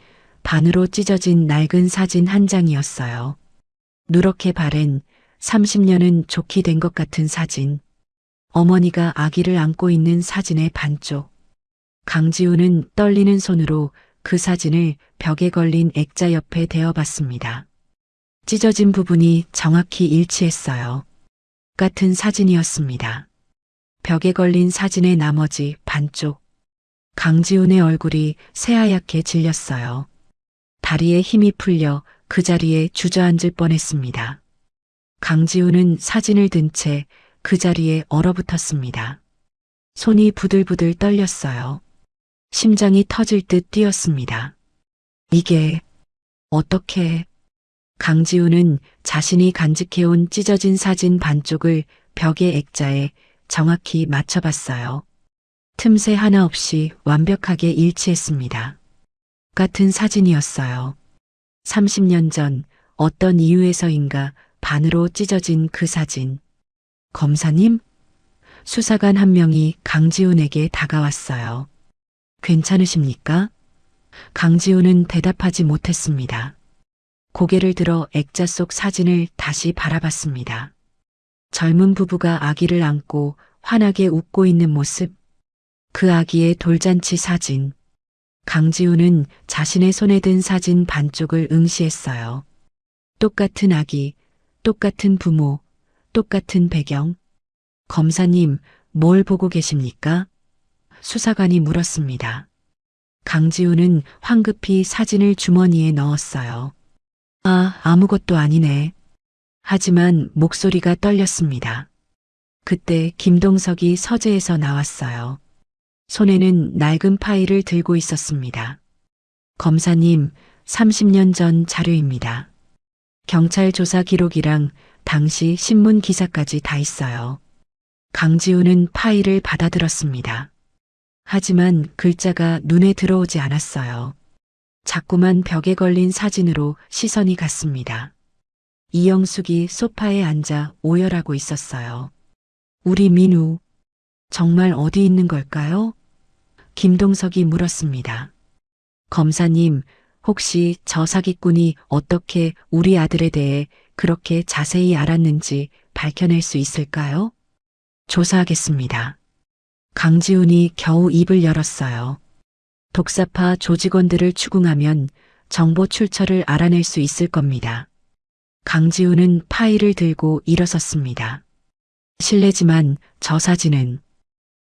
반으로 찢어진 낡은 사진 한 장이었어요. 누렇게 바랜 30년은 좋게 된 것 같은 사진. 어머니가 아기를 안고 있는 사진의 반쪽. 강지훈은 떨리는 손으로 그 사진을 벽에 걸린 액자 옆에 대어봤습니다. 찢어진 부분이 정확히 일치했어요. 같은 사진이었습니다. 벽에 걸린 사진의 나머지 반쪽. 강지훈의 얼굴이 새하얗게 질렸어요. 다리에 힘이 풀려 그 자리에 주저앉을 뻔했습니다. 강지훈은 사진을 든 채 그 자리에 얼어붙었습니다. 손이 부들부들 떨렸어요. 심장이 터질 듯 뛰었습니다. 이게 어떻게? 강지훈은 자신이 간직해온 찢어진 사진 반쪽을 벽의 액자에 정확히 맞춰봤어요. 틈새 하나 없이 완벽하게 일치했습니다. 같은 사진이었어요. 30년 전 어떤 이유에서인가 반으로 찢어진 그 사진. 검사님? 수사관 한 명이 강지훈에게 다가왔어요. 괜찮으십니까? 강지훈은 대답하지 못했습니다. 고개를 들어 액자 속 사진을 다시 바라봤습니다. 젊은 부부가 아기를 안고 환하게 웃고 있는 모습. 그 아기의 돌잔치 사진. 강지훈은 자신의 손에 든 사진 반쪽을 응시했어요. 똑같은 아기, 똑같은 부모, 똑같은 배경. 검사님, 뭘 보고 계십니까? 수사관이 물었습니다. 강지훈은 황급히 사진을 주머니에 넣었어요. 아무것도 아니네. 하지만 목소리가 떨렸습니다. 그때 김동석이 서재에서 나왔어요. 손에는 낡은 파일을 들고 있었습니다. 검사님, 30년 전 자료입니다. 경찰 조사 기록이랑 당시 신문 기사까지 다 있어요. 강지훈은 파일을 받아들었습니다. 하지만 글자가 눈에 들어오지 않았어요. 자꾸만 벽에 걸린 사진으로 시선이 갔습니다. 이영숙이 소파에 앉아 오열하고 있었어요. 우리 민우, 정말 어디 있는 걸까요? 김동석이 물었습니다. 검사님, 혹시 저 사기꾼이 어떻게 우리 아들에 대해 그렇게 자세히 알았는지 밝혀낼 수 있을까요? 조사하겠습니다. 강지훈이 겨우 입을 열었어요. 독사파 조직원들을 추궁하면 정보 출처를 알아낼 수 있을 겁니다. 강지훈은 파일을 들고 일어섰습니다. 실례지만 저 사진은.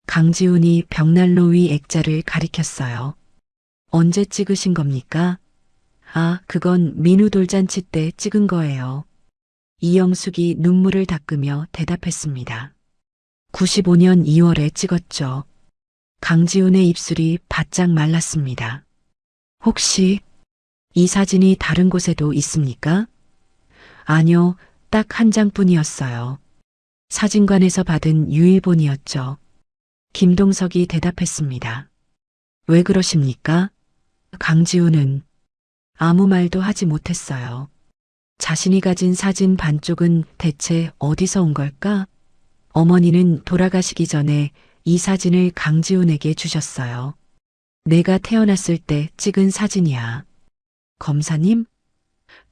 강지훈이 벽난로 위 액자를 가리켰어요. 언제 찍으신 겁니까? 그건 민우 돌잔치 때 찍은 거예요. 이영숙이 눈물을 닦으며 대답했습니다. 95년 2월에 찍었죠. 강지훈의 입술이 바짝 말랐습니다. 혹시 이 사진이 다른 곳에도 있습니까? 아니요, 딱 한 장뿐이었어요. 사진관에서 받은 유일본이었죠. 김동석이 대답했습니다. 왜 그러십니까? 강지훈은 아무 말도 하지 못했어요. 자신이 가진 사진 반쪽은 대체 어디서 온 걸까? 어머니는 돌아가시기 전에 이 사진을 강지훈에게 주셨어요. 내가 태어났을 때 찍은 사진이야. 검사님?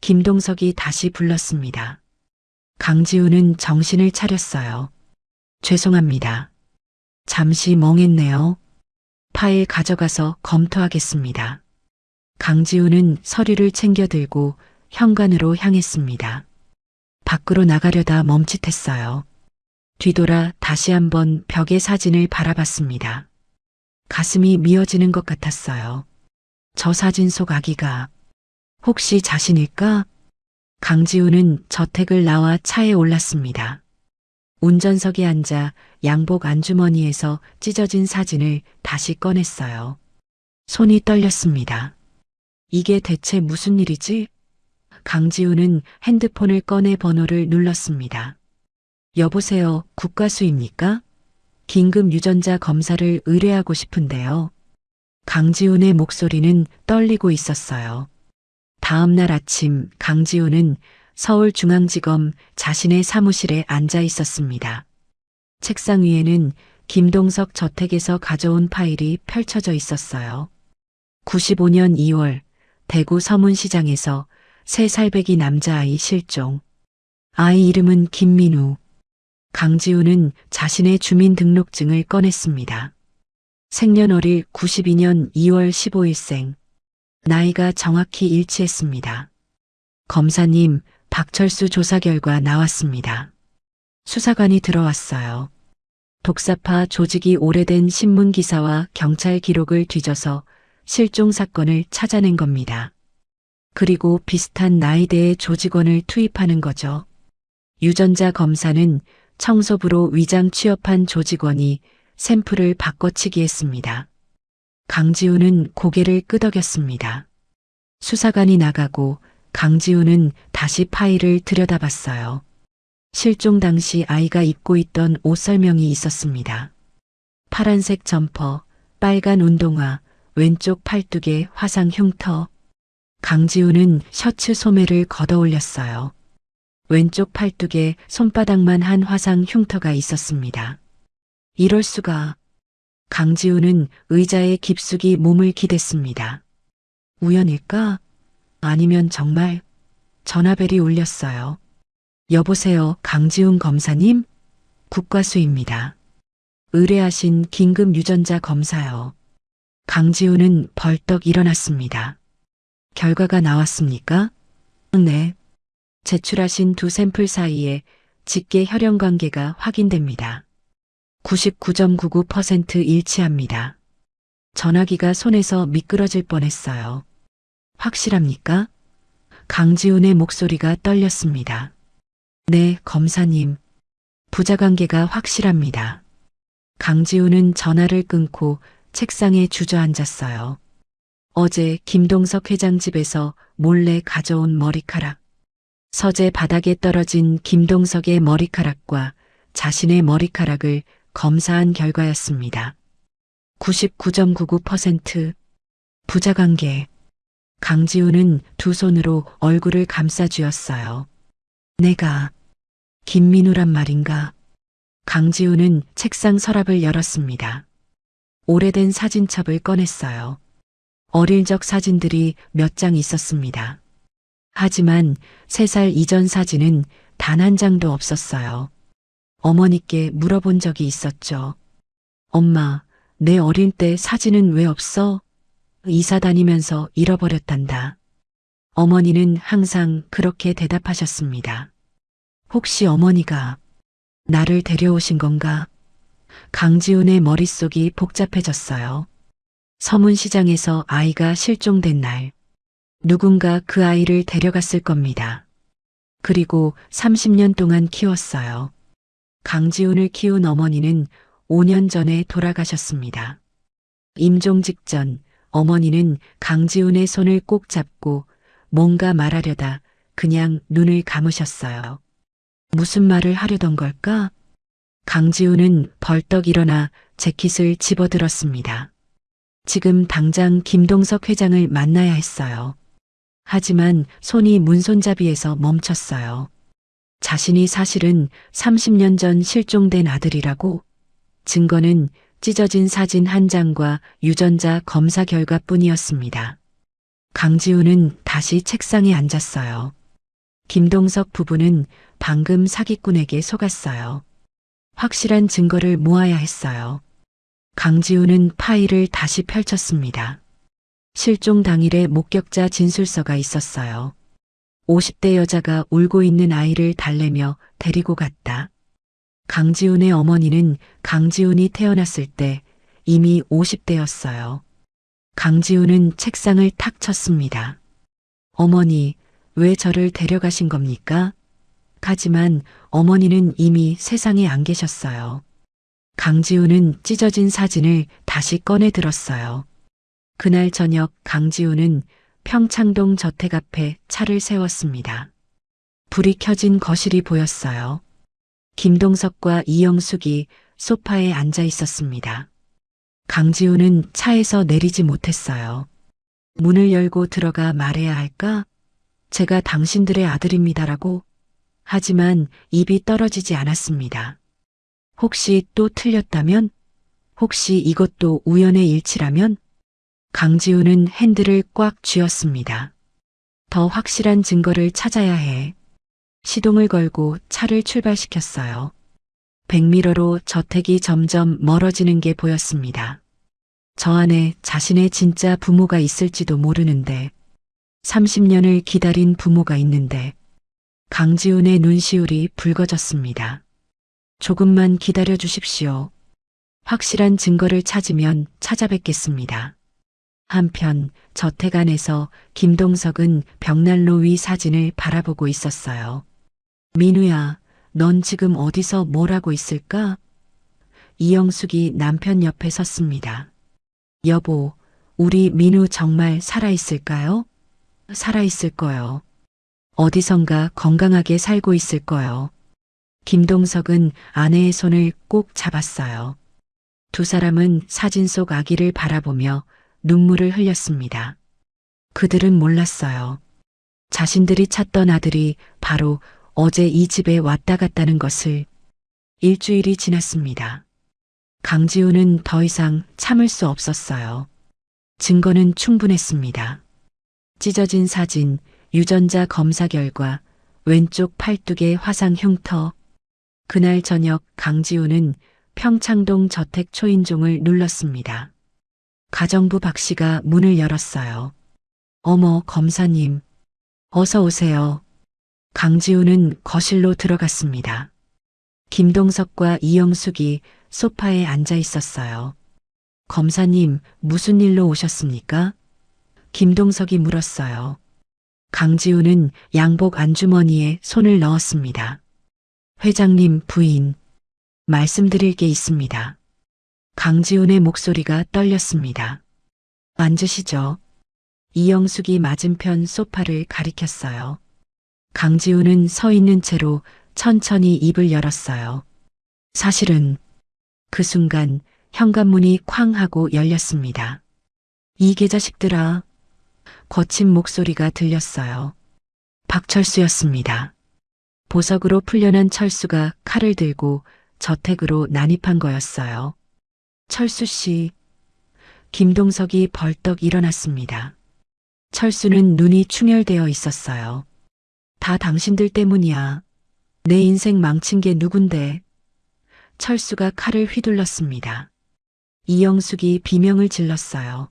김동석이 다시 불렀습니다. 강지훈은 정신을 차렸어요. 죄송합니다. 잠시 멍했네요. 파일 가져가서 검토하겠습니다. 강지훈은 서류를 챙겨 들고 현관으로 향했습니다. 밖으로 나가려다 멈칫했어요. 뒤돌아 다시 한번 벽의 사진을 바라봤습니다. 가슴이 미어지는 것 같았어요. 저 사진 속 아기가 혹시 자신일까? 강지훈은 저택을 나와 차에 올랐습니다. 운전석에 앉아 양복 안주머니에서 찢어진 사진을 다시 꺼냈어요. 손이 떨렸습니다. 이게 대체 무슨 일이지? 강지훈은 핸드폰을 꺼내 번호를 눌렀습니다. 여보세요, 국가수입니까? 긴급 유전자 검사를 의뢰하고 싶은데요. 강지훈의 목소리는 떨리고 있었어요. 다음 날 아침 강지훈은 서울중앙지검 자신의 사무실에 앉아 있었습니다. 책상 위에는 김동석 저택에서 가져온 파일이 펼쳐져 있었어요. 95년 2월 대구 서문시장에서 3살배기 남자아이 실종. 아이 이름은 김민우. 강지훈은 자신의 주민등록증을 꺼냈습니다. 생년월일 92년 2월 15일생. 나이가 정확히 일치했습니다. 검사님, 박철수 조사 결과 나왔습니다. 수사관이 들어왔어요. 독사파 조직이 오래된 신문 기사와 경찰 기록을 뒤져서 실종 사건을 찾아낸 겁니다. 그리고 비슷한 나이대의 조직원을 투입하는 거죠. 유전자 검사는 청소부로 위장 취업한 조직원이 샘플을 바꿔치기 했습니다. 강지훈은 고개를 끄덕였습니다. 수사관이 나가고 강지훈은 다시 파일을 들여다봤어요. 실종 당시 아이가 입고 있던 옷 설명이 있었습니다. 파란색 점퍼, 빨간 운동화, 왼쪽 팔뚝에 화상 흉터. 강지우는 셔츠 소매를 걷어 올렸어요. 왼쪽 팔뚝에 손바닥만 한 화상 흉터가 있었습니다. 이럴 수가. 강지우는 의자에 깊숙이 몸을 기댔습니다. 우연일까? 아니면 정말? 전화벨이 울렸어요. 여보세요, 강지훈 검사님? 국과수입니다. 의뢰하신 긴급 유전자 검사요. 강지훈은 벌떡 일어났습니다. 결과가 나왔습니까? 네. 제출하신 두 샘플 사이에 직계 혈연 관계가 확인됩니다. 99.99% 일치합니다. 전화기가 손에서 미끄러질 뻔했어요. 확실합니까? 강지훈의 목소리가 떨렸습니다. 네, 검사님. 부자관계가 확실합니다. 강지훈은 전화를 끊고 책상에 주저앉았어요. 어제 김동석 회장 집에서 몰래 가져온 머리카락. 서재 바닥에 떨어진 김동석의 머리카락과 자신의 머리카락을 검사한 결과였습니다. 99.99% 부자관계. 강지훈은 두 손으로 얼굴을 감싸 쥐었어요. 내가 김민우란 말인가? 강지훈은 책상 서랍을 열었습니다. 오래된 사진첩을 꺼냈어요. 어릴 적 사진들이 몇 장 있었습니다. 하지만 3살 이전 사진은 단 한 장도 없었어요. 어머니께 물어본 적이 있었죠. 엄마, 내 어릴 때 사진은 왜 없어? 이사 다니면서 잃어버렸단다. 어머니는 항상 그렇게 대답하셨습니다. 혹시 어머니가 나를 데려오신 건가? 강지훈의 머릿속이 복잡해졌어요. 서문시장에서 아이가 실종된 날, 누군가 그 아이를 데려갔을 겁니다. 그리고 30년 동안 키웠어요. 강지훈을 키운 어머니는 5년 전에 돌아가셨습니다. 임종 직전 어머니는 강지훈의 손을 꼭 잡고 뭔가 말하려다 그냥 눈을 감으셨어요. 무슨 말을 하려던 걸까? 강지훈은 벌떡 일어나 재킷을 집어들었습니다. 지금 당장 김동석 회장을 만나야 했어요. 하지만 손이 문손잡이에서 멈췄어요. 자신이 사실은 30년 전 실종된 아들이라고. 증거는 찢어진 사진 한 장과 유전자 검사 결과뿐이었습니다. 강지훈은 다시 책상에 앉았어요. 김동석 부부는 방금 사기꾼에게 속았어요. 확실한 증거를 모아야 했어요. 강지훈은 파일을 다시 펼쳤습니다. 실종 당일의 목격자 진술서가 있었어요. 50대 여자가 울고 있는 아이를 달래며 데리고 갔다. 강지훈의 어머니는 강지훈이 태어났을 때 이미 50대였어요. 강지훈은 책상을 탁 쳤습니다. 어머니, 왜 저를 데려가신 겁니까? 하지만 어머니는 이미 세상에 안 계셨어요. 강지훈은 찢어진 사진을 다시 꺼내 들었어요. 그날 저녁 강지훈은 평창동 저택 앞에 차를 세웠습니다. 불이 켜진 거실이 보였어요. 김동석과 이영숙이 소파에 앉아 있었습니다. 강지훈은 차에서 내리지 못했어요. 문을 열고 들어가 말해야 할까? 제가 당신들의 아들입니다라고. 하지만 입이 떨어지지 않았습니다. 혹시 또 틀렸다면? 혹시 이것도 우연의 일치라면? 강지훈은 핸들을 꽉 쥐었습니다. 더 확실한 증거를 찾아야 해. 시동을 걸고 차를 출발시켰어요. 백미러로 저택이 점점 멀어지는 게 보였습니다. 저 안에 자신의 진짜 부모가 있을지도 모르는데, 30년을 기다린 부모가 있는데, 강지훈의 눈시울이 붉어졌습니다. 조금만 기다려 주십시오. 확실한 증거를 찾으면 찾아뵙겠습니다. 한편 저택 안에서 김동석은 벽난로 위 사진을 바라보고 있었어요. 민우야, 넌 지금 어디서 뭘 하고 있을까? 이영숙이 남편 옆에 섰습니다. 여보, 우리 민우 정말 살아있을까요? 살아있을 거요. 어디선가 건강하게 살고 있을 거요. 김동석은 아내의 손을 꼭 잡았어요. 두 사람은 사진 속 아기를 바라보며 눈물을 흘렸습니다. 그들은 몰랐어요. 자신들이 찾던 아들이 바로 어제 이 집에 왔다 갔다는 것을. 일주일이 지났습니다. 강지우는 더 이상 참을 수 없었어요. 증거는 충분했습니다. 찢어진 사진, 유전자 검사 결과, 왼쪽 팔뚝의 화상 흉터. 그날 저녁 강지우는 평창동 저택 초인종을 눌렀습니다. 가정부 박 씨가 문을 열었어요. 어머, 검사님. 어서 오세요. 강지우는 거실로 들어갔습니다. 김동석과 이영숙이 소파에 앉아 있었어요. 검사님, 무슨 일로 오셨습니까? 김동석이 물었어요. 강지우는 양복 안주머니에 손을 넣었습니다. 회장님 부인, 말씀드릴 게 있습니다. 강지훈의 목소리가 떨렸습니다. 앉으시죠. 이영숙이 맞은편 소파를 가리켰어요. 강지훈은 서 있는 채로 천천히 입을 열었어요. 사실은 그 순간 현관문이 쾅 하고 열렸습니다. 이 개자식들아. 거친 목소리가 들렸어요. 박철수였습니다. 보석으로 풀려난 철수가 칼을 들고 저택으로 난입한 거였어요. 철수 씨. 김동석이 벌떡 일어났습니다. 철수는 눈이 충혈되어 있었어요. 다 당신들 때문이야. 내 인생 망친 게 누군데. 철수가 칼을 휘둘렀습니다. 이영숙이 비명을 질렀어요.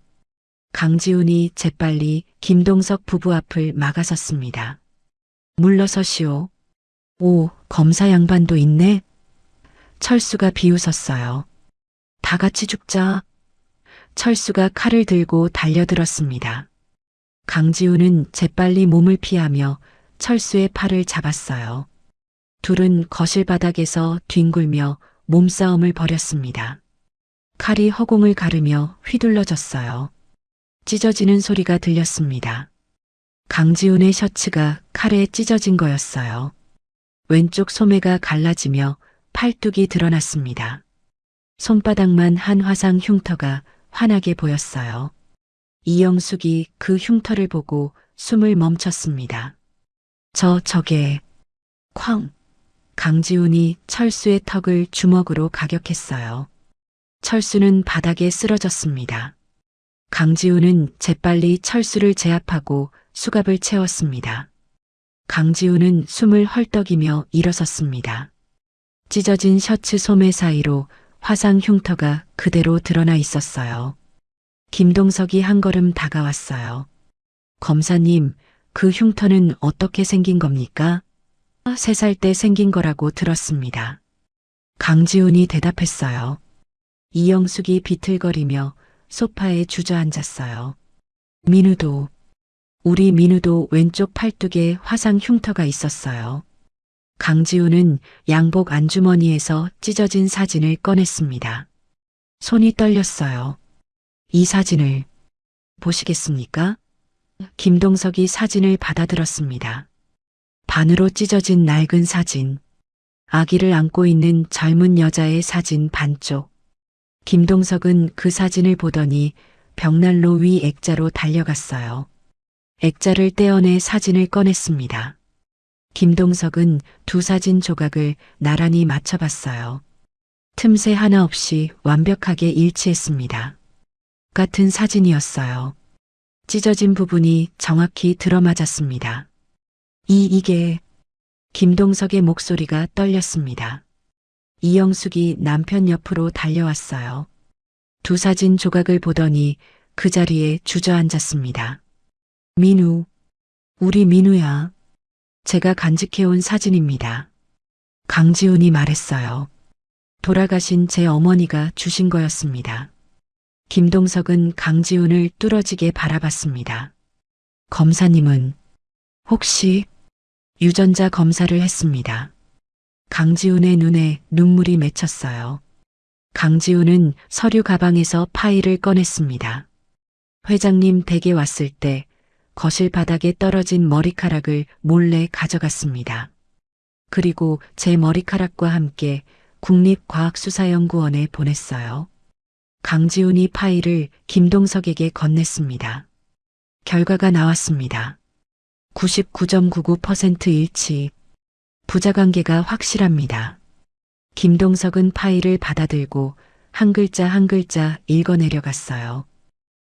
강지훈이 재빨리 김동석 부부 앞을 막아섰습니다. 물러서시오. 오, 검사 양반도 있네. 철수가 비웃었어요. 다 같이 죽자. 철수가 칼을 들고 달려들었습니다. 강지훈은 재빨리 몸을 피하며 철수의 팔을 잡았어요. 둘은 거실 바닥에서 뒹굴며 몸싸움을 벌였습니다. 칼이 허공을 가르며 휘둘러졌어요. 찢어지는 소리가 들렸습니다. 강지훈의 셔츠가 칼에 찢어진 거였어요. 왼쪽 소매가 갈라지며 팔뚝이 드러났습니다. 손바닥만 한 화상 흉터가 환하게 보였어요. 이영숙이 그 흉터를 보고 숨을 멈췄습니다. 저게. 쾅. 강지훈이 철수의 턱을 주먹으로 가격했어요. 철수는 바닥에 쓰러졌습니다. 강지훈은 재빨리 철수를 제압하고 수갑을 채웠습니다. 강지훈은 숨을 헐떡이며 일어섰습니다. 찢어진 셔츠 소매 사이로 화상 흉터가 그대로 드러나 있었어요. 김동석이 한 걸음 다가왔어요. 검사님, 그 흉터는 어떻게 생긴 겁니까? 3살 때 생긴 거라고 들었습니다. 강지훈이 대답했어요. 이영숙이 비틀거리며 소파에 주저앉았어요. 민우도, 우리 민우도 왼쪽 팔뚝에 화상 흉터가 있었어요. 강지훈은 양복 안주머니에서 찢어진 사진을 꺼냈습니다. 손이 떨렸어요. 이 사진을 보시겠습니까? 김동석이 사진을 받아들었습니다. 반으로 찢어진 낡은 사진. 아기를 안고 있는 젊은 여자의 사진 반쪽. 김동석은 그 사진을 보더니 벽난로 위 액자로 달려갔어요. 액자를 떼어내 사진을 꺼냈습니다. 김동석은 두 사진 조각을 나란히 맞춰봤어요. 틈새 하나 없이 완벽하게 일치했습니다. 같은 사진이었어요. 찢어진 부분이 정확히 들어맞았습니다. 이게. 김동석의 목소리가 떨렸습니다. 이영숙이 남편 옆으로 달려왔어요. 두 사진 조각을 보더니 그 자리에 주저앉았습니다. 민우, 우리 민우야. 제가 간직해온 사진입니다. 강지훈이 말했어요. 돌아가신 제 어머니가 주신 거였습니다. 김동석은 강지훈을 뚫어지게 바라봤습니다. 검사님은 혹시 유전자 검사를 했습니다. 강지훈의 눈에 눈물이 맺혔어요. 강지훈은 서류 가방에서 파일을 꺼냈습니다. 회장님 댁에 왔을 때 거실 바닥에 떨어진 머리카락을 몰래 가져갔습니다. 그리고 제 머리카락과 함께 국립과학수사연구원에 보냈어요. 강지훈이 파일을 김동석에게 건넸습니다. 결과가 나왔습니다. 99.99% 일치. 부자관계가 확실합니다. 김동석은 파일을 받아들고 한 글자 한 글자 읽어내려갔어요.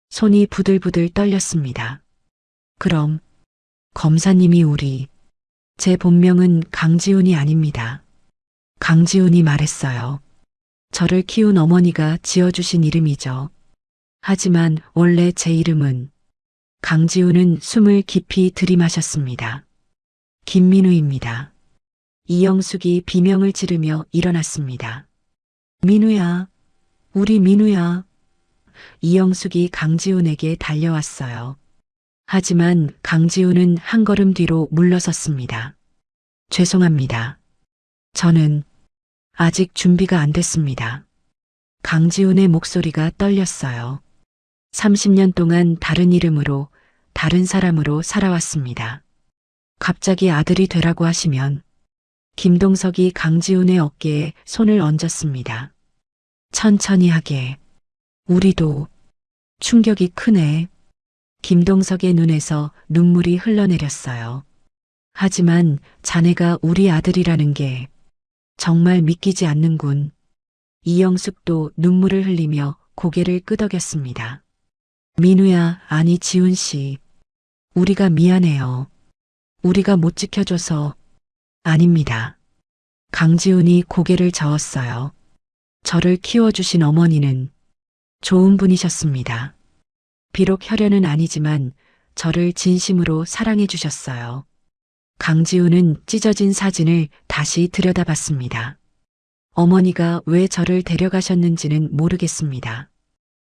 손이 부들부들 떨렸습니다. 그럼 검사님이 제 본명은 강지훈이 아닙니다. 강지훈이 말했어요. 저를 키운 어머니가 지어주신 이름이죠. 하지만 원래 제 이름은 강지훈은 숨을 깊이 들이마셨습니다. 김민우입니다. 이영숙이 비명을 지르며 일어났습니다. 민우야, 우리 민우야. 이영숙이 강지훈에게 달려왔어요. 하지만 강지훈은 한 걸음 뒤로 물러섰습니다. 죄송합니다. 저는 아직 준비가 안 됐습니다. 강지훈의 목소리가 떨렸어요. 30년 동안 다른 이름으로, 다른 사람으로 살아왔습니다. 갑자기 아들이 되라고 하시면 김동석이 강지훈의 어깨에 손을 얹었습니다. 천천히 하게. 우리도 충격이 크네. 김동석의 눈에서 눈물이 흘러내렸어요. 하지만 자네가 우리 아들이라는 게 정말 믿기지 않는군. 이영숙도 눈물을 흘리며 고개를 끄덕였습니다. 민우야, 아니 지훈 씨. 우리가 미안해요. 우리가 못 지켜줘서. 아닙니다. 강지훈이 고개를 저었어요. 저를 키워주신 어머니는 좋은 분이셨습니다. 비록 혈연은 아니지만 저를 진심으로 사랑해 주셨어요. 강지훈은 찢어진 사진을 다시 들여다봤습니다. 어머니가 왜 저를 데려가셨는지는 모르겠습니다.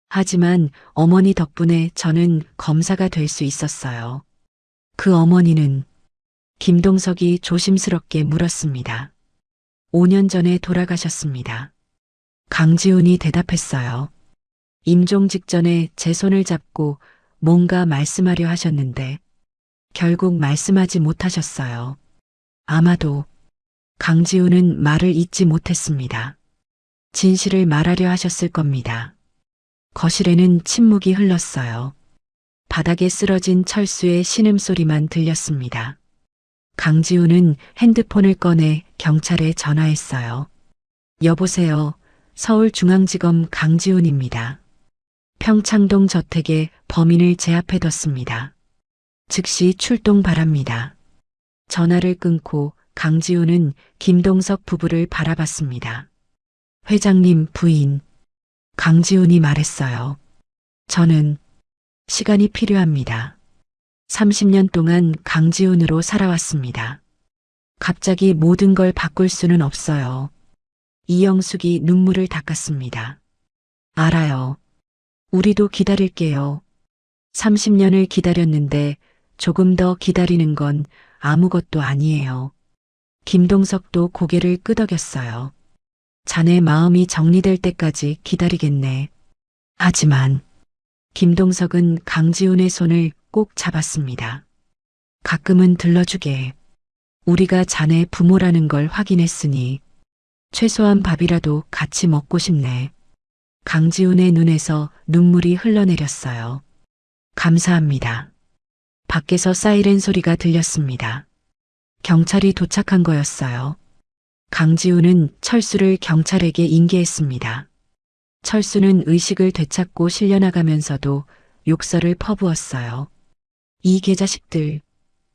하지만 어머니 덕분에 저는 검사가 될 수 있었어요. 그 어머니는 김동석이 조심스럽게 물었습니다. 5년 전에 돌아가셨습니다. 강지훈이 대답했어요. 임종 직전에 제 손을 잡고 뭔가 말씀하려 하셨는데 결국 말씀하지 못하셨어요. 아마도 강지훈은 말을 잇지 못했습니다. 진실을 말하려 하셨을 겁니다. 거실에는 침묵이 흘렀어요. 바닥에 쓰러진 철수의 신음소리만 들렸습니다. 강지훈은 핸드폰을 꺼내 경찰에 전화했어요. 여보세요. 서울중앙지검 강지훈입니다. 평창동 저택에 범인을 제압해뒀습니다. 즉시 출동 바랍니다. 전화를 끊고 강지훈은 김동석 부부를 바라봤습니다. 회장님 부인, 강지훈이 말했어요. 저는 시간이 필요합니다. 30년 동안 강지훈으로 살아왔습니다. 갑자기 모든 걸 바꿀 수는 없어요. 이영숙이 눈물을 닦았습니다. 알아요. 우리도 기다릴게요. 30년을 기다렸는데 조금 더 기다리는 건 아무것도 아니에요. 김동석도 고개를 끄덕였어요. 자네 마음이 정리될 때까지 기다리겠네. 하지만 김동석은 강지훈의 손을 꼭 잡았습니다. 가끔은 들러주게. 우리가 자네 부모라는 걸 확인했으니 최소한 밥이라도 같이 먹고 싶네. 강지훈의 눈에서 눈물이 흘러내렸어요. 감사합니다. 밖에서 사이렌 소리가 들렸습니다. 경찰이 도착한 거였어요. 강지훈은 철수를 경찰에게 인계했습니다. 철수는 의식을 되찾고 실려나가면서도 욕설을 퍼부었어요. 이 개자식들,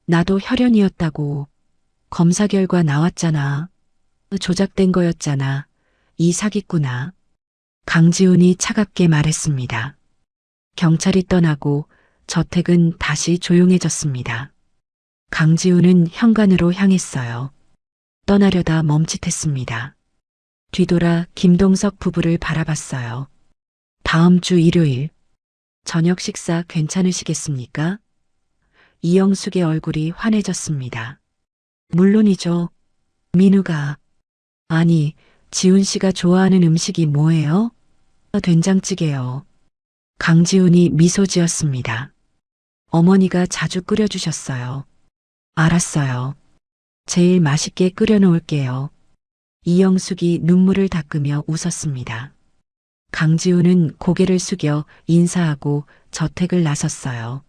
나도 혈연이었다고. 검사 결과 나왔잖아. 조작된 거였잖아. 이 사기꾼아. 강지훈이 차갑게 말했습니다. 경찰이 떠나고 저택은 다시 조용해졌습니다. 강지훈은 현관으로 향했어요. 떠나려다 멈칫했습니다. 뒤돌아 김동석 부부를 바라봤어요. 다음 주 일요일, 저녁 식사 괜찮으시겠습니까? 이영숙의 얼굴이 환해졌습니다. 물론이죠. 민우가. 아니, 지훈 씨가 좋아하는 음식이 뭐예요? 된장찌개요. 강지훈이 미소 지었습니다. 어머니가 자주 끓여주셨어요. 알았어요. 제일 맛있게 끓여놓을게요. 이영숙이 눈물을 닦으며 웃었습니다. 강지훈은 고개를 숙여 인사하고 저택을 나섰어요.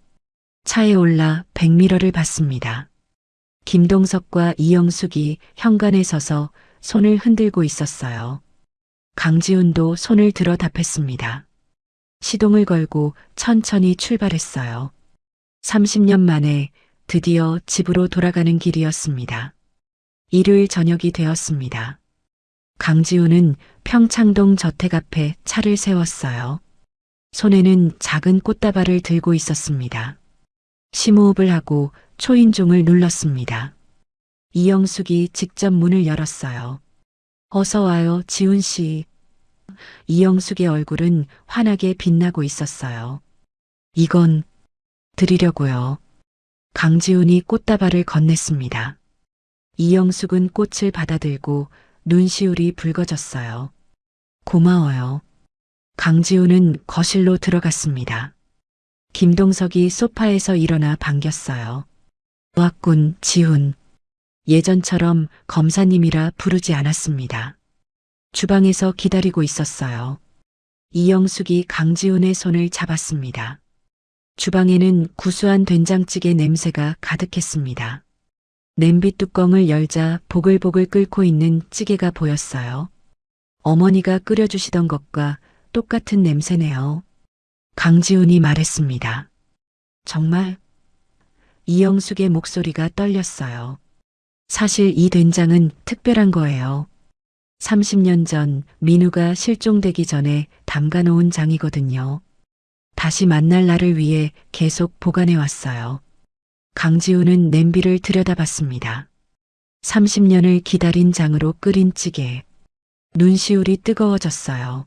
차에 올라 백미러를 봤습니다. 김동석과 이영숙이 현관에 서서 손을 흔들고 있었어요. 강지훈도 손을 들어 답했습니다. 시동을 걸고 천천히 출발했어요. 30년 만에 드디어 집으로 돌아가는 길이었습니다. 일요일 저녁이 되었습니다. 강지훈은 평창동 저택 앞에 차를 세웠어요. 손에는 작은 꽃다발을 들고 있었습니다. 심호흡을 하고 초인종을 눌렀습니다. 이영숙이 직접 문을 열었어요. 어서 와요, 지훈 씨. 이영숙의 얼굴은 환하게 빛나고 있었어요. 이건 드리려고요. 강지훈이 꽃다발을 건넸습니다. 이영숙은 꽃을 받아들고 눈시울이 붉어졌어요. 고마워요. 강지훈은 거실로 들어갔습니다. 김동석이 소파에서 일어나 반겼어요. 왔군, 지훈. 예전처럼 검사님이라 부르지 않았습니다. 주방에서 기다리고 있었어요. 이영숙이 강지훈의 손을 잡았습니다. 주방에는 구수한 된장찌개 냄새가 가득했습니다. 냄비 뚜껑을 열자 보글보글 끓고 있는 찌개가 보였어요. 어머니가 끓여주시던 것과 똑같은 냄새네요. 강지훈이 말했습니다. 정말? 이영숙의 목소리가 떨렸어요. 사실 이 된장은 특별한 거예요. 30년 전 민우가 실종되기 전에 담가놓은 장이거든요. 다시 만날 날을 위해 계속 보관해 왔어요. 강지훈은 냄비를 들여다봤습니다. 30년을 기다린 장으로 끓인 찌개. 눈시울이 뜨거워졌어요.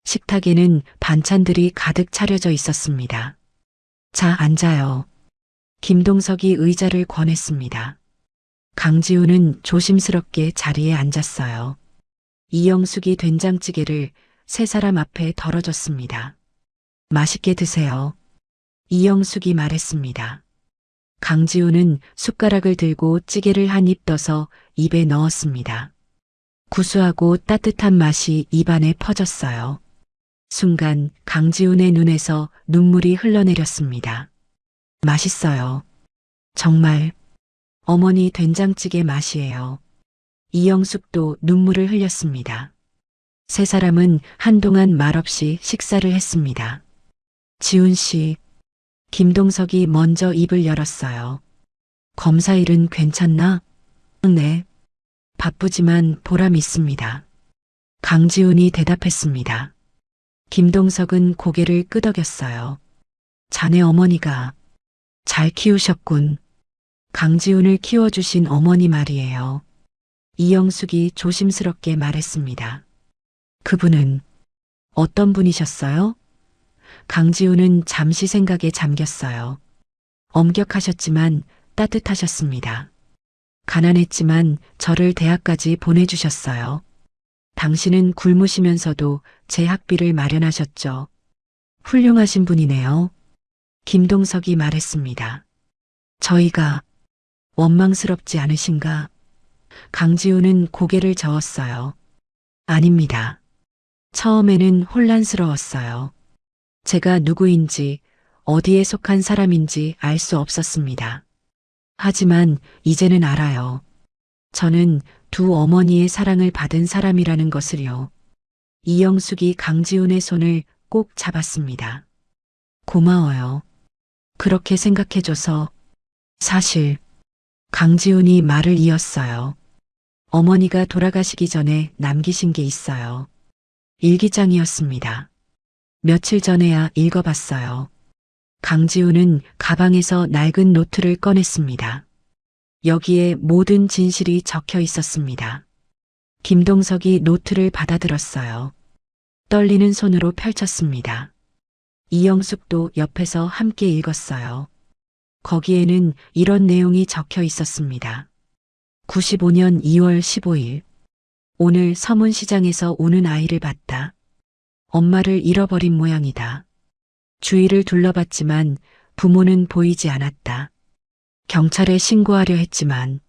식탁에는 반찬들이 가득 차려져 있었습니다. 자, 앉아요. 김동석이 의자를 권했습니다. 강지훈은 조심스럽게 자리에 앉았어요. 이영숙이 된장찌개를 세 사람 앞에 덜어줬습니다. 맛있게 드세요. 이영숙이 말했습니다. 강지훈은 숟가락을 들고 찌개를 한 입 떠서 입에 넣었습니다. 구수하고 따뜻한 맛이 입안에 퍼졌어요. 순간 강지훈의 눈에서 눈물이 흘러내렸습니다. 맛있어요. 정말 어머니 된장찌개 맛이에요. 이영숙도 눈물을 흘렸습니다. 세 사람은 한동안 말없이 식사를 했습니다. 지훈 씨, 김동석이 먼저 입을 열었어요. 검사 일은 괜찮나? 네. 바쁘지만 보람 있습니다. 강지훈이 대답했습니다. 김동석은 고개를 끄덕였어요. 자네 어머니가 잘 키우셨군. 강지훈을 키워주신 어머니 말이에요. 이영숙이 조심스럽게 말했습니다. 그분은 어떤 분이셨어요? 강지훈은 잠시 생각에 잠겼어요. 엄격하셨지만 따뜻하셨습니다. 가난했지만 저를 대학까지 보내주셨어요. 당신은 굶으시면서도 제 학비를 마련하셨죠. 훌륭하신 분이네요. 김동석이 말했습니다. 저희가 원망스럽지 않으신가? 강지훈은 고개를 저었어요. 아닙니다. 처음에는 혼란스러웠어요. 제가 누구인지 어디에 속한 사람인지 알 수 없었습니다. 하지만 이제는 알아요. 저는 두 어머니의 사랑을 받은 사람이라는 것을요. 이영숙이 강지훈의 손을 꼭 잡았습니다. 고마워요. 그렇게 생각해줘서. 사실 강지훈이 말을 이었어요. 어머니가 돌아가시기 전에 남기신 게 있어요. 일기장이었습니다. 며칠 전에야 읽어봤어요. 강지훈은 가방에서 낡은 노트를 꺼냈습니다. 여기에 모든 진실이 적혀 있었습니다. 김동석이 노트를 받아들었어요. 떨리는 손으로 펼쳤습니다. 이영숙도 옆에서 함께 읽었어요. 거기에는 이런 내용이 적혀 있었습니다. 95년 2월 15일. 오늘 서문시장에서 우는 아이를 봤다. 엄마를 잃어버린 모양이다. 주위를 둘러봤지만 부모는 보이지 않았다. 경찰에 신고하려 했지만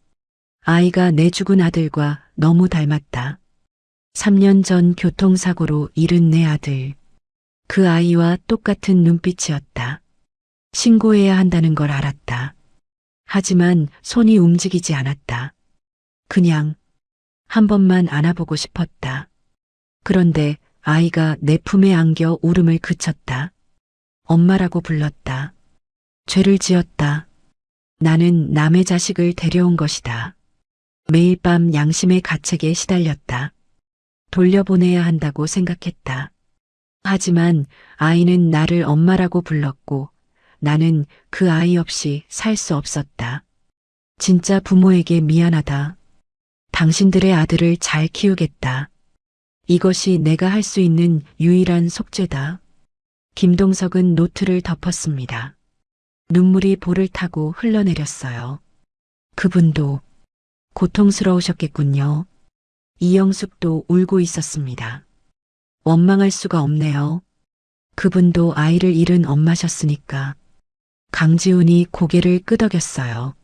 아이가 내 죽은 아들과 너무 닮았다. 3년 전 교통사고로 잃은 내 아들. 그 아이와 똑같은 눈빛이었다. 신고해야 한다는 걸 알았다. 하지만 손이 움직이지 않았다. 그냥 한 번만 안아보고 싶었다. 그런데 아이가 내 품에 안겨 울음을 그쳤다. 엄마라고 불렀다. 죄를 지었다. 나는 남의 자식을 데려온 것이다. 매일 밤 양심의 가책에 시달렸다. 돌려보내야 한다고 생각했다. 하지만 아이는 나를 엄마라고 불렀고 나는 그 아이 없이 살 수 없었다. 진짜 부모에게 미안하다. 당신들의 아들을 잘 키우겠다. 이것이 내가 할 수 있는 유일한 속죄다. 김동석은 노트를 덮었습니다. 눈물이 볼을 타고 흘러내렸어요. 그분도 고통스러우셨겠군요. 이영숙도 울고 있었습니다. 원망할 수가 없네요. 그분도 아이를 잃은 엄마셨으니까. 강지훈이 고개를 끄덕였어요.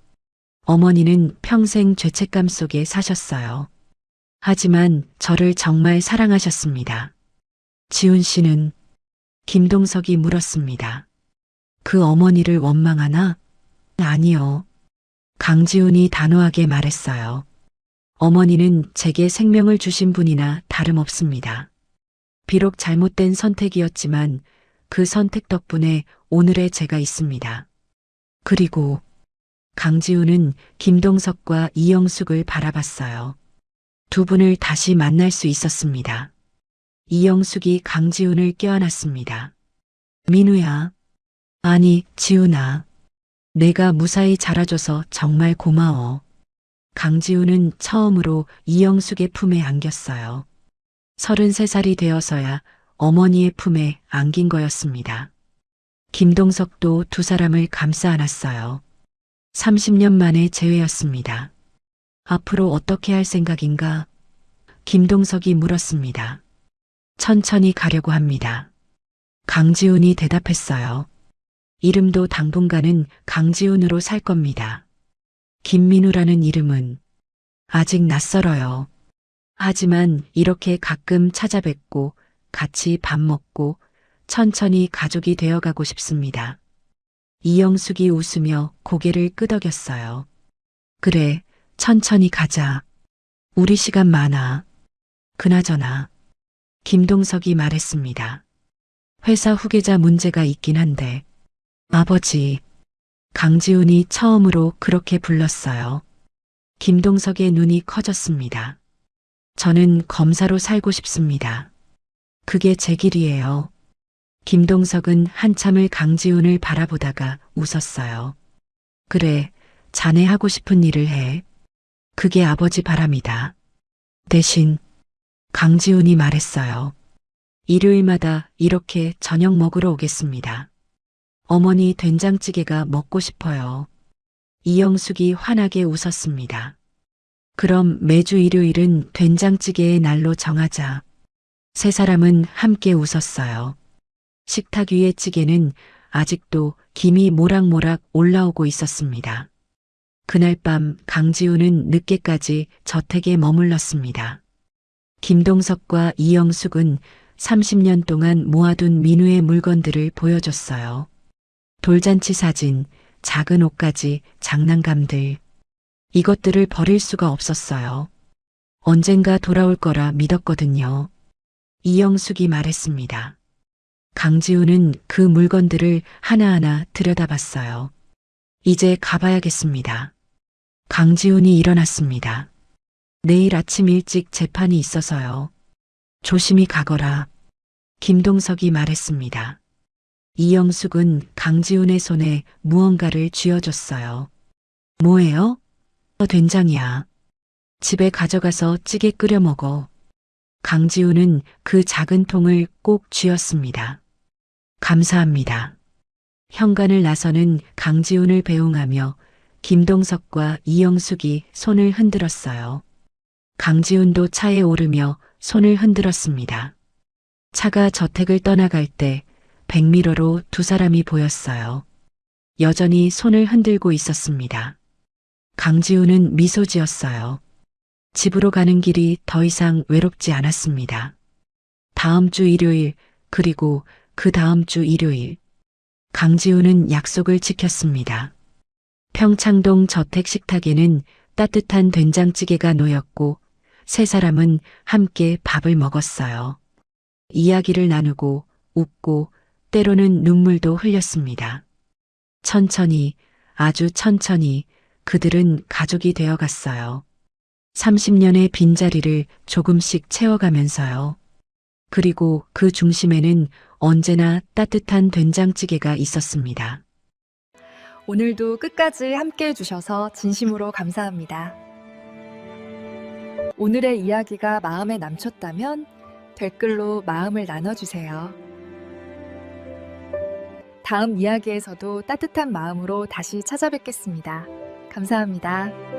어머니는 평생 죄책감 속에 사셨어요. 하지만 저를 정말 사랑하셨습니다. 지훈 씨는? 김동석이 물었습니다. 그 어머니를 원망하나? 아니요. 강지훈이 단호하게 말했어요. 어머니는 제게 생명을 주신 분이나 다름없습니다. 비록 잘못된 선택이었지만 그 선택 덕분에 오늘의 제가 있습니다. 그리고 강지훈은 김동석과 이영숙을 바라봤어요. 두 분을 다시 만날 수 있었습니다. 이영숙이 강지훈을 껴안았습니다. 민우야. 아니, 지훈아. 내가 무사히 자라줘서 정말 고마워. 강지훈은 처음으로 이영숙의 품에 안겼어요. 33살이 되어서야 어머니의 품에 안긴 거였습니다. 김동석도 두 사람을 감싸 안았어요. 30년 만에 재회였습니다. 앞으로 어떻게 할 생각인가? 김동석이 물었습니다. 천천히 가려고 합니다. 강지훈이 대답했어요. 이름도 당분간은 강지훈으로 살 겁니다. 김민우라는 이름은 아직 낯설어요. 하지만 이렇게 가끔 찾아뵙고 같이 밥 먹고 천천히 가족이 되어가고 싶습니다. 이영숙이 웃으며 고개를 끄덕였어요. 그래, 천천히 가자. 우리 시간 많아. 그나저나 김동석이 말했습니다. 회사 후계자 문제가 있긴 한데 아버지. 강지훈이 처음으로 그렇게 불렀어요. 김동석의 눈이 커졌습니다. 저는 검사로 살고 싶습니다. 그게 제 길이에요. 김동석은 한참을 강지훈을 바라보다가 웃었어요. 그래, 자네 하고 싶은 일을 해. 그게 아버지 바람이다. 대신 강지훈이 말했어요. 일요일마다 이렇게 저녁 먹으러 오겠습니다. 어머니 된장찌개가 먹고 싶어요. 이영숙이 환하게 웃었습니다. 그럼 매주 일요일은 된장찌개의 날로 정하자. 세 사람은 함께 웃었어요. 식탁 위의 찌개는 아직도 김이 모락모락 올라오고 있었습니다. 그날 밤 강지훈은 늦게까지 저택에 머물렀습니다. 김동석과 이영숙은 30년 동안 모아둔 민우의 물건들을 보여줬어요. 돌잔치 사진, 작은 옷까지, 장난감들. 이것들을 버릴 수가 없었어요. 언젠가 돌아올 거라 믿었거든요. 이영숙이 말했습니다. 강지훈은 그 물건들을 하나하나 들여다봤어요. 이제 가봐야겠습니다. 강지훈이 일어났습니다. 내일 아침 일찍 재판이 있어서요. 조심히 가거라. 김동석이 말했습니다. 이영숙은 강지훈의 손에 무언가를 쥐어줬어요. 뭐예요? 된장이야. 집에 가져가서 찌개 끓여 먹어. 강지훈은 그 작은 통을 꼭 쥐었습니다. 감사합니다. 현관을 나서는 강지훈을 배웅하며 김동석과 이영숙이 손을 흔들었어요. 강지훈도 차에 오르며 손을 흔들었습니다. 차가 저택을 떠나갈 때 백미러로 두 사람이 보였어요. 여전히 손을 흔들고 있었습니다. 강지훈은 미소 지었어요. 집으로 가는 길이 더 이상 외롭지 않았습니다. 다음 주 일요일, 그리고 그 다음 주 일요일. 강지우는 약속을 지켰습니다. 평창동 저택 식탁에는 따뜻한 된장찌개가 놓였고 세 사람은 함께 밥을 먹었어요. 이야기를 나누고 웃고 때로는 눈물도 흘렸습니다. 천천히, 아주 천천히 그들은 가족이 되어 갔어요. 30년의 빈자리를 조금씩 채워가면서요. 그리고 그 중심에는 언제나 따뜻한 된장찌개가 있었습니다. 오늘도 끝까지 함께 해주셔서 진심으로 감사합니다. 오늘의 이야기가 마음에 남셨다면 댓글로 마음을 나눠주세요. 다음 이야기에서도 따뜻한 마음으로 다시 찾아뵙겠습니다. 감사합니다.